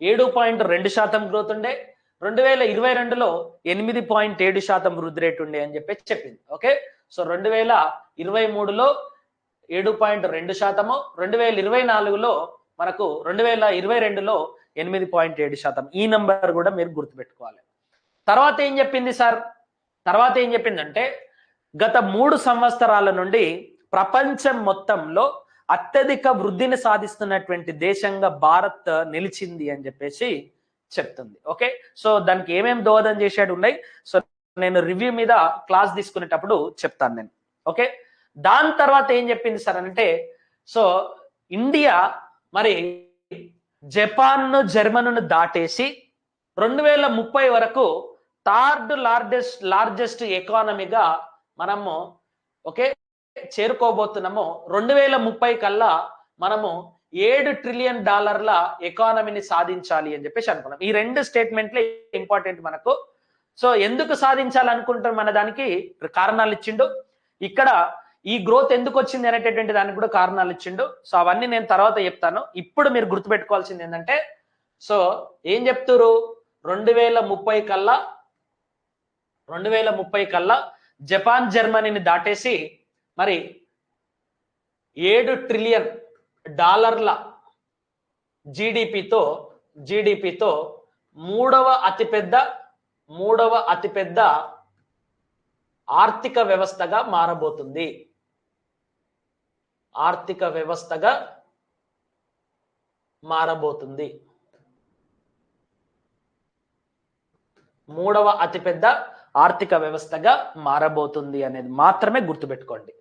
7.2% గ్రోత్ ఉండే, 2022లో 8.7% వృద్ధి రేటు ఉండే అని చెప్పి చెప్పింది. ఓకే, సో 2023లో 7.2%, 2024లో మనకు 2022లో 8.7%. ఈ నంబర్ కూడా మీరు గుర్తుపెట్టుకోవాలి. తర్వాత ఏం చెప్పింది సార్, తర్వాత ఏం చెప్పిందంటే, గత 3 సంవత్సరాల నుండి ప్రపంచం మొత్తంలో అత్యధిక వృద్ధిని సాధిస్తున్నటువంటి దేశంగా భారత్ నిలిచింది అని చెప్పేసి చెప్తుంది. ఓకే, సో దానికి ఏమేమి దోహదం చేసేది ఉన్నాయి, సో నేను రివ్యూ మీద క్లాస్ తీసుకునేటప్పుడు చెప్తాను నేను. ఓకే, దాని తర్వాత ఏం చెప్పింది సార్ అంటే, సో ఇండియా మరి జపాన్, జర్మనీను దాటేసి 2030 వరకు థర్డ్ లార్జెస్ట్ ఎకానమీగా మనము ఓకే చేరుకోబోతున్నాము. 2030 కల్లా మనము $7 ట్రిలియన్ ఎకానమీని సాధించాలి అని చెప్పేసి అనుకున్నాం. ఈ రెండు స్టేట్మెంట్లే ఇంపార్టెంట్ మనకు. సో ఎందుకు సాధించాలనుకుంటాం మన దానికి కారణాలు ఇచ్చిండు. ఇక్కడ ఈ గ్రోత్ ఎందుకు వచ్చింది అనేటటువంటి దానికి కూడా కారణాలు ఇచ్చిండు. సో అవన్నీ నేను తర్వాత చెప్తాను. ఇప్పుడు మీరు గుర్తుపెట్టుకోవాల్సింది ఏంటంటే, సో ఏం చెప్తారు, 2030 కల్లా జపాన్, జర్మనీని దాటేసి మరి $7 ట్రిలియన్ జీడిపితో మూడవ అతిపెద్ద ఆర్థిక వ్యవస్థగా మారబోతుంది. మూడవ అతిపెద్ద ఆర్థిక వ్యవస్థగా మారబోతుంది అనేది మాత్రమే గుర్తుపెట్టుకోండి.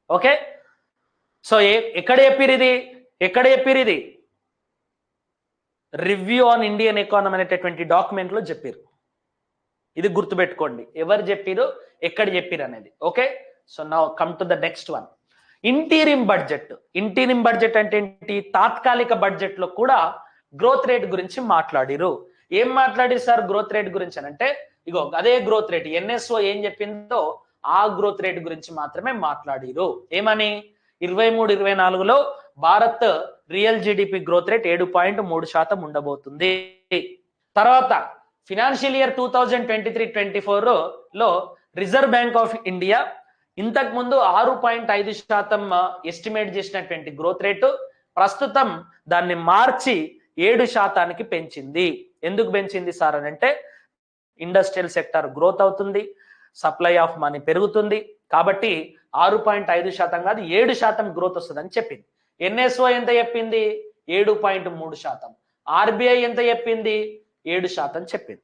ఓకే, సో ఎక్కడ చెప్పారు ఇది రివ్యూ ఆన్ ఇండియన్ ఎకానమీ అనేటటువంటి డాక్యుమెంట్ లో చెప్పారు. ఇది గుర్తుపెట్టుకోండి, ఎవరు చెప్పారు, ఎక్కడ చెప్పారు అనేది. Okay, so now come to the next one, interim budget అంటే ఏంటి, తాత్కాలిక బడ్జెట్ లో కూడా గ్రోత్ రేట్ గురించి మాట్లాడిరు. ఏం మాట్లాడి సార్ గ్రోత్ రేట్ గురించి అని అంటే, ఇగో అదే గ్రోత్ రేట్ ఎన్ఎస్ఓ ఏం చెప్పిందో ఆ గ్రోత్ రేట్ గురించి మాత్రమే మాట్లాడిరు. ఏమని, 23-24లో Bharat real GDP growth rate 7.3% ఉండబోతుంది. తర్వాత ఫినాన్షియల్ ఇయర్ 2023-24లో రిజర్వ్ బ్యాంక్ ఆఫ్ ఇండియా ఇంతకు ముందు 6.5% ఎస్టిమేట్ చేసినటువంటి గ్రోత్ రేటు ప్రస్తుతం దాన్ని మార్చి 7% పెంచింది. ఎందుకు పెంచింది సార్ అని అంటే ఇండస్ట్రియల్ సెక్టర్ గ్రోత్ అవుతుంది, సప్లై ఆఫ్ మనీ పెరుగుతుంది, కాబట్టి 6.5% కాదు 7% గ్రోత్ వస్తుందని చెప్పింది. ఎన్ఎస్ఓ ఎంత చెప్పింది? 7.3%. ఆర్బీఐ ఎంత చెప్పింది? 7% చెప్పింది.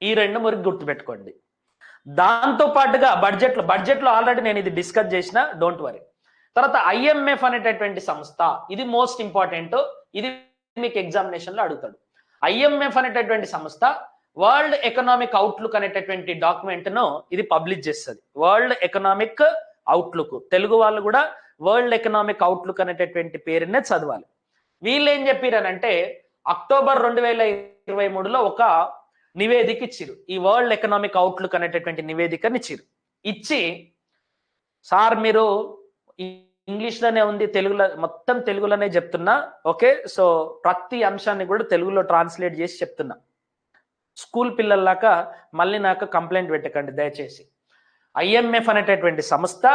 ఈ రెండు మరి గుర్తుపెట్టుకోండి. దాంతో పాటుగా బడ్జెట్లో ఆల్రెడీ నేను ఇది డిస్కస్ చేసిన, డోంట్ వరీ. తర్వాత ఐఎంఎఫ్ అనేటటువంటి సంస్థ, ఇది మోస్ట్ ఇంపార్టెంట్, ఇది మీకు ఎగ్జామినేషన్ లో అడుగుతాడు. ఐఎంఎఫ్ అనేటటువంటి సంస్థ వరల్డ్ ఎకనామిక్ అవుట్లుక్ అనేటటువంటి డాక్యుమెంట్ ను ఇది పబ్లిష్ చేస్తుంది. వరల్డ్ ఎకనామిక్ అవుట్లుక్, తెలుగు వాళ్ళు కూడా వరల్డ్ ఎకనామిక్ అవుట్లుక్ అనేటటువంటి పేరునే చదవాలి. వీళ్ళు ఏం చెప్పారనంటే అక్టోబర్ 2023లో ఒక నివేదిక ఇచ్చిరు. ఈ వరల్డ్ ఎకనామిక్ అవుట్లుక్ అనేటటువంటి నివేదికని ఇచ్చి సార్ మీరు ఇంగ్లీష్ లోనే ఉంది, తెలుగులో మొత్తం తెలుగులోనే చెప్తున్నా, ఓకే? సో ప్రతి అంశాన్ని కూడా తెలుగులో ట్రాన్స్లేట్ చేసి చెప్తున్నా. స్కూల్ పిల్లల్లాగా మళ్ళీ నాకు కంప్లైంట్ పెట్టకండి దయచేసి. ఐఎంఎఫ్ అనేటటువంటి సంస్థ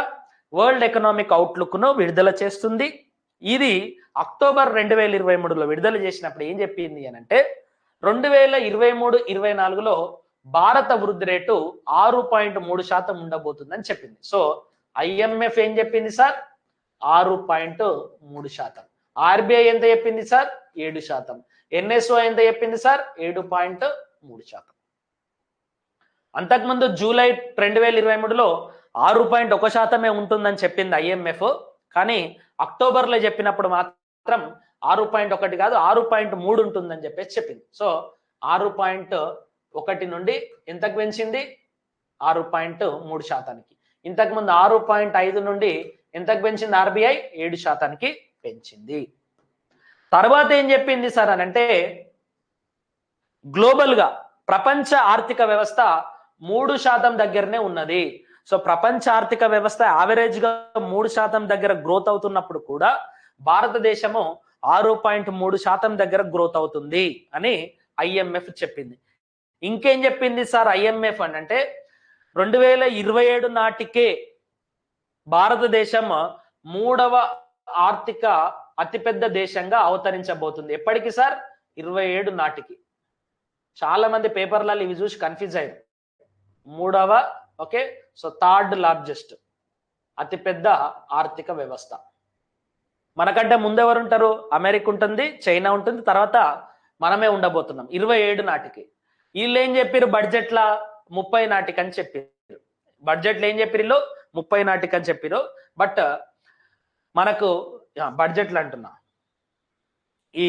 వరల్డ్ ఎకనామిక్ అవుట్లుక్ ను విడుదల చేస్తుంది. ఇది అక్టోబర్ 2023లో విడుదల చేసినప్పుడు ఏం చెప్పింది అని అంటే 2023-24లో భారత వృద్ధి రేటు 6.3% ఉండబోతుందని చెప్పింది. సో ఐఎంఎఫ్ ఏం చెప్పింది సార్? 6.3%. ఆర్బీఐ ఎంత చెప్పింది సార్? 7%. ఎన్ఎస్ఓ ఎంత చెప్పింది సార్? 7.3%. అంతకుముందు జూలై 2023లో 6.1% ఉంటుందని చెప్పింది ఐఎంఎఫ్. కానీ అక్టోబర్లో చెప్పినప్పుడు మాత్రం 6.1 కాదు 6.3 ఉంటుందని చెప్పేసి చెప్పింది. సో 6.1 నుండి ఎంతకు పెంచింది? 6.3%. ఇంతకుముందు 6.5 నుండి ఎంతకు పెంచింది ఆర్బీఐ? 7%కి పెంచింది. తర్వాత ఏం చెప్పింది సార్ అని అంటే గ్లోబల్ గా ప్రపంచ ఆర్థిక వ్యవస్థ 3% దగ్గరనే ఉన్నది. సో ప్రపంచ ఆర్థిక వ్యవస్థ యావరేజ్ గా 3% దగ్గర గ్రోత్ అవుతున్నప్పుడు కూడా భారతదేశము 6.3% దగ్గర గ్రోత్ అవుతుంది అని ఐఎంఎఫ్ చెప్పింది. ఇంకేం చెప్పింది సార్ ఐఎంఎఫ్ అని అంటే 2027 నాటికే భారతదేశం 3వ ఆర్థిక అతిపెద్ద దేశంగా అవతరించబోతుంది. ఎప్పటికి సార్? 27 నాటికి. చాలా మంది పేపర్లలో ఇవి చూసి కన్ఫ్యూజ్ అయ్యారు. 3వ, ఓకే, సో 3rd లార్జెస్ట్ అతిపెద్ద ఆర్థిక వ్యవస్థ. మనకంటే ముందెవరు ఉంటారు? అమెరికా ఉంటుంది, చైనా ఉంటుంది, తర్వాత మనమే ఉండబోతున్నాం 27 నాటికి. వీళ్ళు ఏం చెప్పారు? బడ్జెట్ల 30 నాటికి అని చెప్పారు. బడ్జెట్లో ఏం చెప్పారు? 30 నాటికి అని చెప్పారు. బట్ మనకు బడ్జెట్లు అంటున్నా, ఈ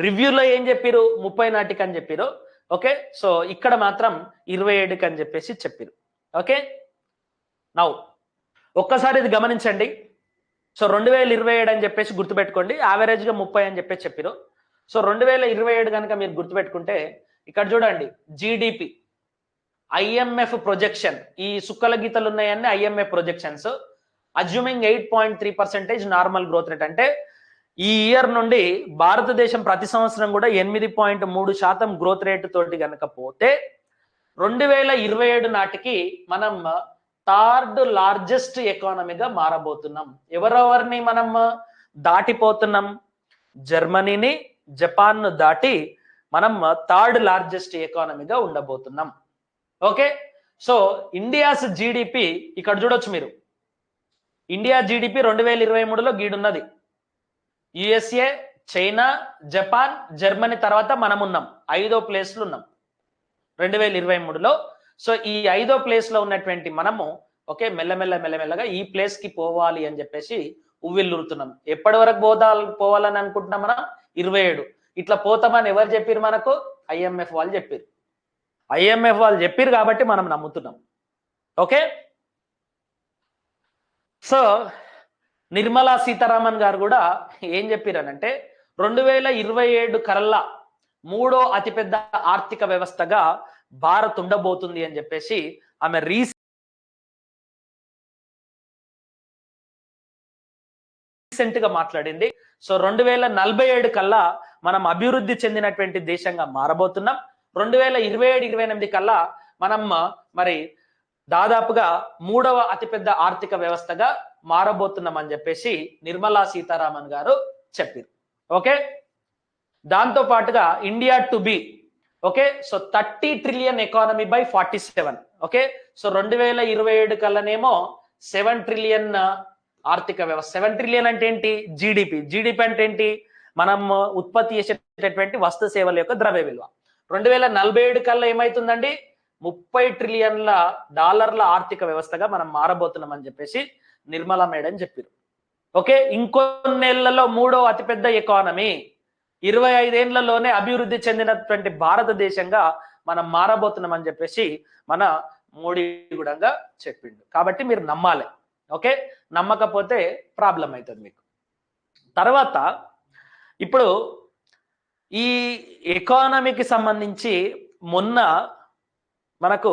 రివ్యూలో ఏం చెప్పారు? 30 నాటికి అని చెప్పారు. ఓకే, సో ఇక్కడ మాత్రం 27కి అని చెప్పేసి చెప్పారు. ఓకే, నౌ ఒక్కసారి ఇది గమనించండి. సో 2027 అని చెప్పేసి గుర్తుపెట్టుకోండి. యావరేజ్ గా 30 అని చెప్పేసి చెప్పారు. సో 2027 కనుక మీరు గుర్తుపెట్టుకుంటే ఇక్కడ చూడండి, జీడిపి ఐఎంఎఫ్ ప్రొజెక్షన్, ఈ సుక్కల గీతలు ఉన్నాయన్నీ IMF projections. Assuming 8.3% normal growth rate, అంటే ఈ ఇయర్ నుండి భారతదేశం ప్రతి సంవత్సరం కూడా 8.3% గ్రోత్ రేట్ తోటి కనుక పోతే 2027 నాటికి మనం 3rd లార్జెస్ట్ ఎకానమీగా మారబోతున్నాం. ఎవరెవరిని మనం దాటిపోతున్నాం? జర్మనీని, జపాన్ దాటి మనం 3rd లార్జెస్ట్ ఎకానమీగా ఉండబోతున్నాం. ఓకే, సో ఇండియాస్ జీడిపి ఇక్కడ చూడొచ్చు మీరు. ఇండియా జీడిపి 2023లో గీడున్నది. యుఎస్ఏ, చైనా, జపాన్, జర్మనీ తర్వాత మనం ఉన్నాం 5వ ప్లేస్లో ఉన్నాం 2023లో. సో ఈ 5వ ప్లేస్ లో ఉన్నటువంటి మనము ఓకే మెల్లమెల్లగా ఈ ప్లేస్ కి పోవాలి అని చెప్పేసి ఉవ్విల్లురుతున్నాం. ఎప్పటి వరకు పోవాలని అనుకుంటున్నాం మనం? 27. ఇట్లా పోతామని ఎవరు చెప్పారు మనకు? ఐఎంఎఫ్ వాళ్ళు చెప్పారు. ఐఎంఎఫ్ వాళ్ళు చెప్పారు కాబట్టి మనం నమ్ముతున్నాం. ఓకే, సో నిర్మలా సీతారామన్ గారు కూడా ఏం చెప్పారనంటే 2027 కల్లా 3వ అతిపెద్ద ఆర్థిక వ్యవస్థగా భారత్ ఉండబోతుంది అని చెప్పేసి ఆమె రీసెంట్ గా మాట్లాడింది. సో 2047 కల్లా మనం అభివృద్ధి చెందినటువంటి దేశంగా మారబోతున్నాం. 2027-28 కల్లా మనం మరి దాదాపుగా 3వ అతిపెద్ద ఆర్థిక వ్యవస్థగా మారబోతున్నామని చెప్పేసి నిర్మలా సీతారామన్ గారు చెప్పారు. ఓకే, దాంతో పాటుగా India to be okay, so 30 trillion economy by 47. Okay, so 2027 కల్లానేమో 7 trillion ఆర్థిక వ్యవస్థ. 7 ట్రిలియన్ అంటే ఏంటి? జీడిపి. జీడిపి అంటే ఏంటి? మనం ఉత్పత్తి చేసేటటువంటి వస్తు సేవల యొక్క ద్రవ్య విలువ. 2047 కల్లా ఏమైతుందండి? 30 ట్రిలియన్ల డాలర్ల ఆర్థిక వ్యవస్థగా మనం మారబోతున్నామని చెప్పేసి నిర్మలా మేడం చెప్పారు. ఓకే, ఇంకొన్నేళ్లలో 3వ అతిపెద్ద ఎకానమీ, 25 ఏళ్లలోనే అభివృద్ధి చెందినటువంటి భారతదేశంగా మనం మారబోతున్నామని చెప్పేసి మన మోడీ కూడా చెప్పిండు. కాబట్టి మీరు నమ్మాలి. ఓకే, నమ్మకపోతే ప్రాబ్లం అవుతుంది మీకు. తర్వాత ఇప్పుడు ఈ ఎకానమీకి సంబంధించి మొన్న మనకు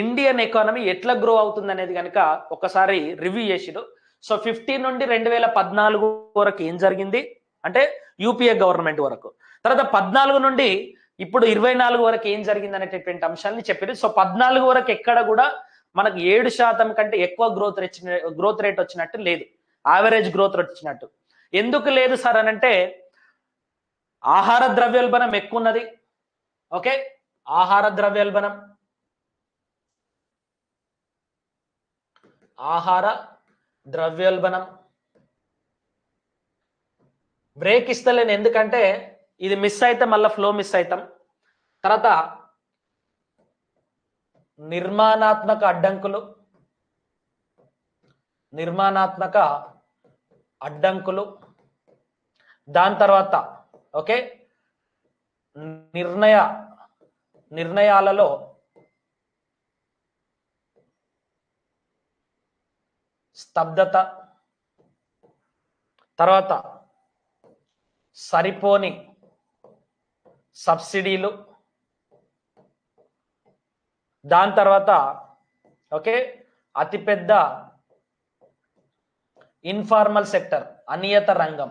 ఇండియన్ ఎకానమీ ఎట్లా గ్రో అవుతుంది అనేది కనుక ఒకసారి రివ్యూ చేసిరు. సో 15 నుండి 2014 వరకు ఏం జరిగింది అంటే యూపీఏ గవర్నమెంట్ వరకు, తర్వాత 14 నుండి ఇప్పుడు 24 వరకు ఏం జరిగింది అనేటటువంటి అంశాలని చెప్పారు. సో 14 వరకు ఎక్కడ కూడా మనకు 7% కంటే ఎక్కువ గ్రోత్ రేట్ వచ్చినట్టు లేదు, యావరేజ్ గ్రోత్ రేట్ వచ్చినట్టు. ఎందుకు లేదు సార్ అని అంటే ఆహార ద్రవ్యోల్బణం ఎక్కువ ఉన్నది. ఓకే, ఆహార ద్రవ్యోల్బణం, ఆహార ద్రవ్యోల్బణం బ్రేక్ ఇస్తలేను, ఎందుకంటే ఇది మిస్ అయితే మళ్ళీ ఫ్లో మిస్ అవుతాం. తర్వాత నిర్మాణాత్మక అడ్డంకులు, దాని తర్వాత ఓకే నిర్ణయాలలో స్తబ్దత, తర్వాత సరిపోని సబ్సిడీలు, దాని తర్వాత ఓకే అతిపెద్ద ఇన్ఫార్మల్ సెక్టర్, అనియత రంగం.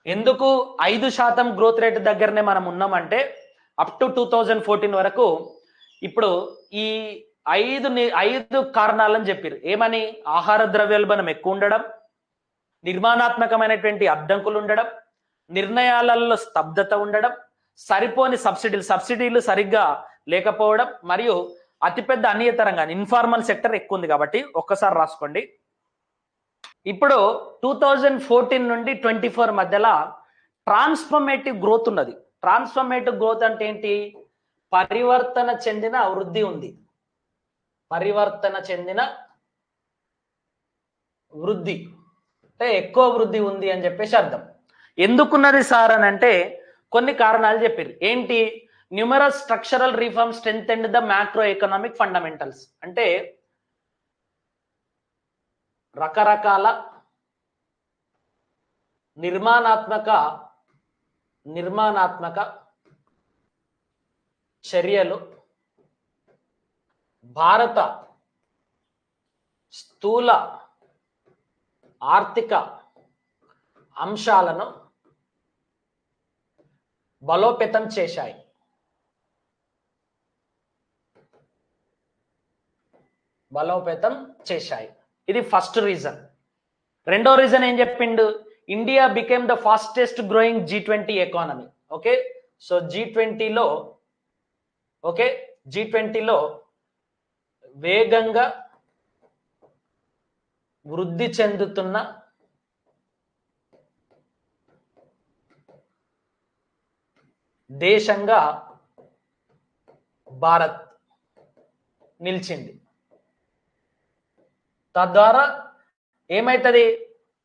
ఎందుకు 5% గ్రోత్ రేట్ దగ్గరనే మనం ఉన్నామంటే అప్ టు 2014 వరకు ఇప్పుడు ఈ 5 కారణాలని చెప్పారు. ఏమని? ఆహార ద్రవ్యోల్బణం ఎక్కువ ఉండడం, నిర్మాణాత్మకమైనటువంటి అడ్డంకులు ఉండడం, నిర్ణయాలలో స్తబ్దత ఉండడం, సరిపోని సబ్సిడీలు సరిగ్గా లేకపోవడం, మరియు అతిపెద్ద అనియత రంగాన్ని ఇన్ఫార్మల్ సెక్టర్ ఎక్కువ ఉంది. కాబట్టి ఒక్కసారి రాసుకోండి. ఇప్పుడు 2014 నుండి 24 మధ్యలో ట్రాన్స్ఫర్మేటివ్ గ్రోత్ ఉన్నది. ట్రాన్స్ఫర్మేటివ్ గ్రోత్ అంటే ఏంటి? పరివర్తన చెందిన వృద్ధి ఉంది. పరివర్తన చెందిన వృద్ధి అంటే ఎక్కువ వృద్ధి ఉంది అని చెప్పేసి అర్థం. ఎందుకున్నది సార్ అని అంటే కొన్ని కారణాలు చెప్పారు. ఏంటి? Numerous structural reform strengthened the macroeconomic fundamentals. అంటే రకరకాల నిర్మాణాత్మక చర్యలు భారత స్థూల ఆర్థిక అంశాలను బలోపేతం చేశాయి. ఇది ఫస్ట్ రీజన్. రెండో రీజన్ ఏం చెప్పిండు? India became the fastest growing G20 economy. Okay, so G20లో వేగంగా వృద్ధి చెందుతున్న దేశంగా భారత్ నిలిచింది. తద్వారా ఏమైతుంది?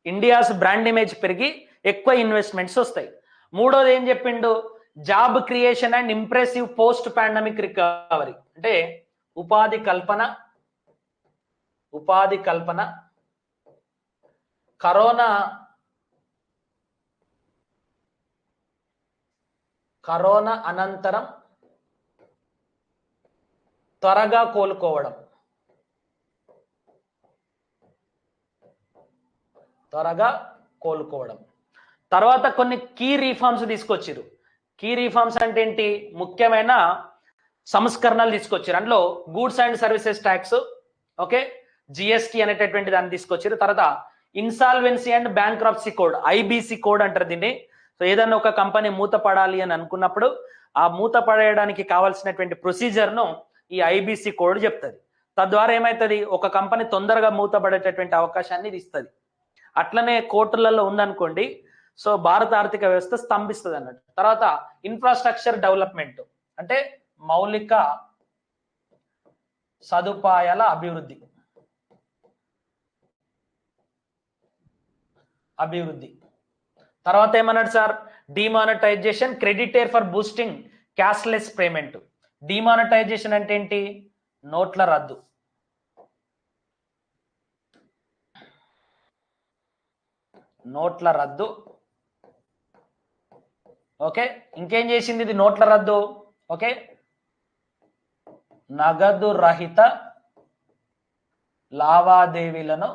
ఇండియాస్ బ్రాండ్ ఇమేజ్ పెరిగి ఎక్కువ ఇన్వెస్ట్మెంట్స్ వస్తాయి. మూడోది ఏం చెప్పిండు? Job creation and impressive post pandemic recovery. అంటే ఉపాధి కల్పన కరోనా అనంతరం త్వరగా కోలుకోవడం. తర్వాత కొన్ని కీ రిఫార్మ్స్ తీసుకొచ్చారు. కీ రిఫార్మ్స్ అంటే ఏంటి? ముఖ్యమైన సంస్కరణలు తీసుకొచ్చారు. అందులో goods and services tax, okay, GST అనేటటువంటి దాన్ని తీసుకొచ్చారు. తర్వాత insolvency and bankruptcy code, IBC code అంటారు దీన్ని. సో ఏదన్నా ఒక కంపెనీ మూతపడాలి అని అనుకున్నప్పుడు ఆ మూత పడేయడానికి కావాల్సినటువంటి ప్రొసీజర్ను ఈ ఐబిసి కోడ్ చెప్తుంది. తద్వారా ఏమవుతుంది, ఒక కంపెనీ తొందరగా మూతపడేటటువంటి అవకాశాన్ని ఇది ఇస్తుంది. అట్లనే కోర్టులలో ఉందనుకోండి, సో భారత ఆర్థిక వ్యవస్థ స్తంభిస్తుంది అన్నట్టు. తర్వాత ఇన్ఫ్రాస్ట్రక్చర్ డెవలప్మెంట్ అంటే మౌలిక సదుపాయాల అభివృద్ధి. తర్వాత ఏమన్నాడు sir, demonetisation, credited for boosting cashless payment. Demonetisation అంటే ఏంటి, నోట్ల రద్దు. నోట్ల రద్దు, ఓకే. ఇంకేం చేసింది ఇది, నోట్ల రద్దు, ఓకే. నగదు రహిత లావాదేవీలను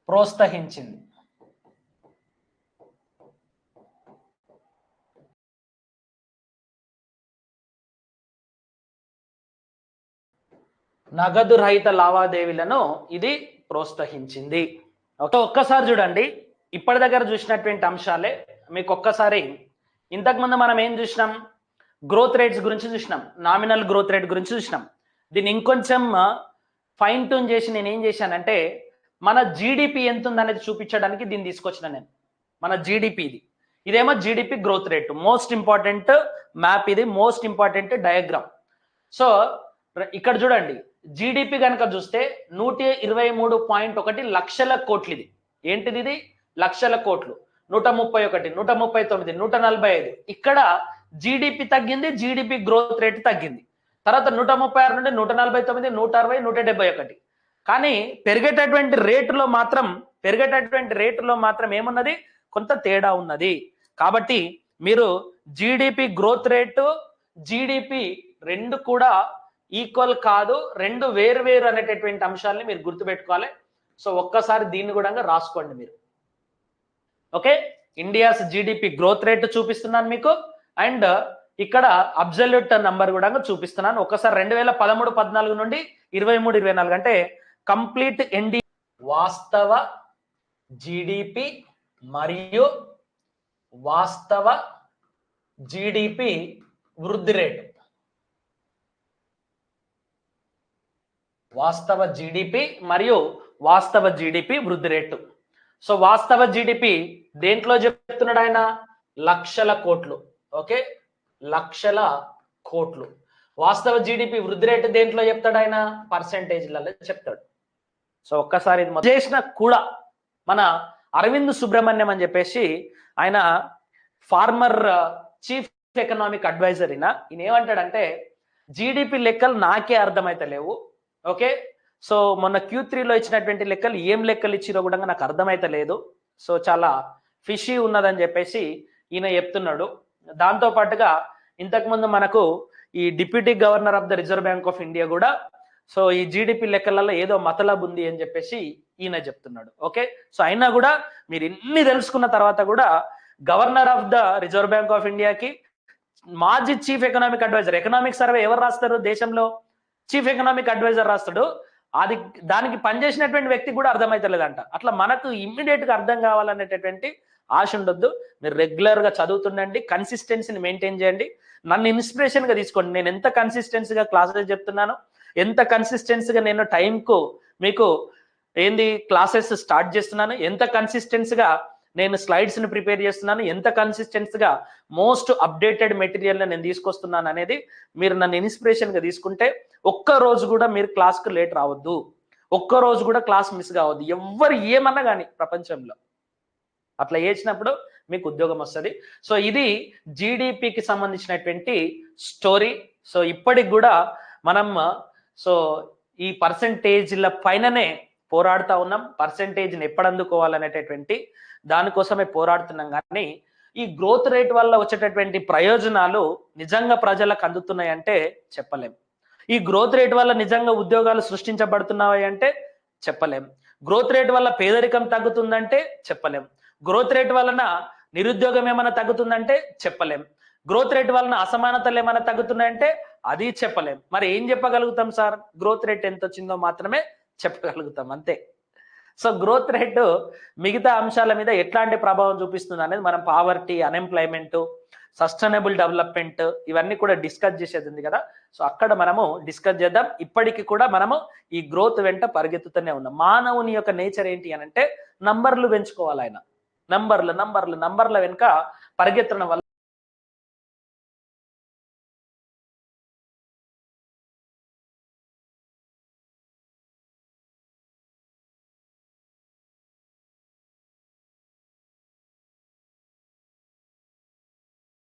ప్రోత్సహించింది. నగదు రహిత లావాదేవీలను ఇది ప్రోత్సహించింది. ఒక్కసారి చూడండి, ఇప్పటి దగ్గర చూసినటువంటి అంశాలే మీకు ఒక్కసారి. ఇంతకుముందు మనం ఏం చూసినాం, గ్రోత్ రేట్స్ గురించి చూసినాం, నామినల్ గ్రోత్ రేట్ గురించి చూసినాం. దీన్ని ఇంకొంచెం ఫైన్ ట్యూన్ చేసి నేను ఏం చేశానంటే, మన జీడిపి ఎంత ఉందనేది చూపించడానికి దీన్ని తీసుకొచ్చిన నేను. మన జీడిపి ఇదేమో GDP growth rate, most important map ఇది, మోస్ట్ ఇంపార్టెంట్ డయాగ్రామ్. సో ఇక్కడ చూడండి, జీడిపి కనుక చూస్తే 123.1 లక్షల కోట్లు. ఇది ఏంటిది, ఇది లక్షల కోట్లు. 131, 139, 145. ఇక్కడ జీడిపి తగ్గింది, జీడిపి గ్రోత్ రేట్ తగ్గింది. తర్వాత 136 నుండి 149, 160, 171. కానీ పెరిగేటటువంటి రేటులో మాత్రం ఏమున్నది, కొంత తేడా ఉన్నది. కాబట్టి మీరు జీడిపి గ్రోత్ రేటు, జీడిపి రెండు కూడా ఈక్వల్ కాదు, రెండు వేరు వేరు అనేటటువంటి అంశాలని మీరు గుర్తుపెట్టుకోవాలి. సో ఒక్కసారి దీన్ని కూడా రాసుకోండి మీరు, okay. India's GDP growth rate చూపిస్తున్నాను మీకు, అండ్ ఇక్కడ అబ్సల్యూట్ నంబర్ కూడా చూపిస్తున్నాను. ఒక్కసారి 2013-14 నుండి 23-24 అంటే కంప్లీట్ వాస్తవ జీడిపి మరియు వాస్తవ జీడిపి వృద్ధి రేటు. వాస్తవ జీడిపి మరియు వాస్తవ జీడిపి వృద్ధి రేటు. సో వాస్తవ జీడిపి దేంట్లో చెప్తున్నాడు ఆయన, లక్షల కోట్లు, ఓకే, లక్షల కోట్లు. వాస్తవ జీడిపి వృద్ధి రేటు దేంట్లో చెప్తాడు ఆయన, పర్సెంటేజ్లలో చెప్తాడు. సో ఒక్కసారి ఇది చేసిన కూడా మన అరవింద్ సుబ్రహ్మణ్యం అని చెప్పేసి ఆయన ఫార్మర్ చీఫ్ ఎకనామిక్ అడ్వైజర్. ఈయన ఏమంటాడంటే, జీడిపి లెక్కలు నాకే అర్థమైతే లేవు, ఓకే. సో మొన్న Q3లో ఇచ్చినటువంటి లెక్కలు ఏం లెక్కలు ఇచ్చిరో కూడా నాకు అర్థమైతే లేదు. సో చాలా ఫిషీ ఉన్నదని చెప్పేసి ఈయన చెప్తున్నాడు. దాంతో పాటుగా ఇంతకుముందు మనకు ఈ deputy governor of the reserve Bank of India కూడా సో ఈ జీడిపి లెక్కలలో ఏదో మతలబ్ ఉంది అని చెప్పేసి ఈయన చెప్తున్నాడు, ఓకే. సో అయినా కూడా మీరు ఇన్ని తెలుసుకున్న తర్వాత కూడా governor of the reserve Bank of ఇండియాకి మాజీ chief economic adviser, economic survey ఎవరు రాస్తారు దేశంలో, చీఫ్ ఎకనామిక్ అడ్వైజర్ రాస్తాడు. అది దానికి పనిచేసినటువంటి వ్యక్తి కూడా అర్థమైతలేదంట. అట్లా మనకు ఇమ్మీడియట్ గా అర్థం కావాలనేటటువంటి ఆశ ఉండొద్దు. మీరు రెగ్యులర్ గా చదువుతుండండి, కన్సిస్టెన్సీని మెయింటైన్ చేయండి, నన్ను ఇన్స్పిరేషన్ గా తీసుకోండి. నేను ఎంత కన్సిస్టెన్సీగా క్లాసెస్ చెప్తున్నాను, ఎంత కన్సిస్టెన్సీగా నేను టైంకు మీకు క్లాసెస్ స్టార్ట్ చేస్తున్నాను, ఎంత కన్సిస్టెన్సీగా నేను స్లైడ్స్ ని ప్రిపేర్ చేస్తున్నాను, ఎంత కన్సిస్టెన్సీగా మోస్ట్ అప్డేటెడ్ మెటీరియల్ నేను తీసుకొస్తున్నాను అనేది మీరు నన్ను ఇన్స్పిరేషన్ గా తీసుకుంటే ఒక్క రోజు కూడా మీరు క్లాస్కు లేట్ రావద్దు, ఒక్క రోజు కూడా క్లాస్ మిస్ కావద్దు. ఎవ్వరు ఏమన్నా కానీ ప్రపంచంలో అట్లా చేసినప్పుడు మీకు ఉద్యోగం వస్తుంది. సో ఇది జీడిపికి సంబంధించినటువంటి స్టోరీ. సో ఇప్పటికి కూడా మనం సో ఈ పర్సెంటేజ్ల పైననే పోరాడుతూ ఉన్నాం. పర్సెంటేజ్ని ఎప్పుడు అందుకోవాలనేటటువంటి దానికోసమే పోరాడుతున్నాం. కానీ ఈ గ్రోత్ రేట్ వల్ల వచ్చేటటువంటి ప్రయోజనాలు నిజంగా ప్రజలకు అందుతున్నాయంటే చెప్పలేం. ఈ గ్రోత్ రేట్ వల్ల నిజంగా ఉద్యోగాలు సృష్టించబడుతున్నాయి అంటే చెప్పలేం. గ్రోత్ రేట్ వల్ల పేదరికం తగ్గుతుందంటే చెప్పలేం. గ్రోత్ రేట్ వలన నిరుద్యోగం ఏమైనా తగ్గుతుందంటే చెప్పలేం. గ్రోత్ రేట్ వలన అసమానతలు ఏమైనా తగ్గుతున్నాయంటే అది చెప్పలేం. మరి ఏం చెప్పగలుగుతాం సార్? గ్రోత్ రేట్ ఎంత వచ్చిందో మాత్రమే చెప్పగలుగుతాం అంతే. సో గ్రోత్ రేట్ మిగతా అంశాల మీద ఎట్లాంటి ప్రభావం చూపిస్తుంది అనేది మనం పావర్టీ, అన్ఎంప్లాయ్మెంట్, సస్టైనబుల్ డెవలప్మెంట్ ఇవన్నీ కూడా డిస్కస్ చేసేది ఉంది కదా. సో అక్కడ మనము డిస్కస్ చేద్దాం. ఇప్పటికీ కూడా మనము ఈ గ్రోత్ వెంట పరిగెత్తుతూనే ఉన్నాం. మానవుని యొక్క నేచర్ ఏంటి అని అంటే నంబర్లు పెంచుకోవాలి. ఆయన నంబర్ల వెనుక పరిగెత్తడం వల్ల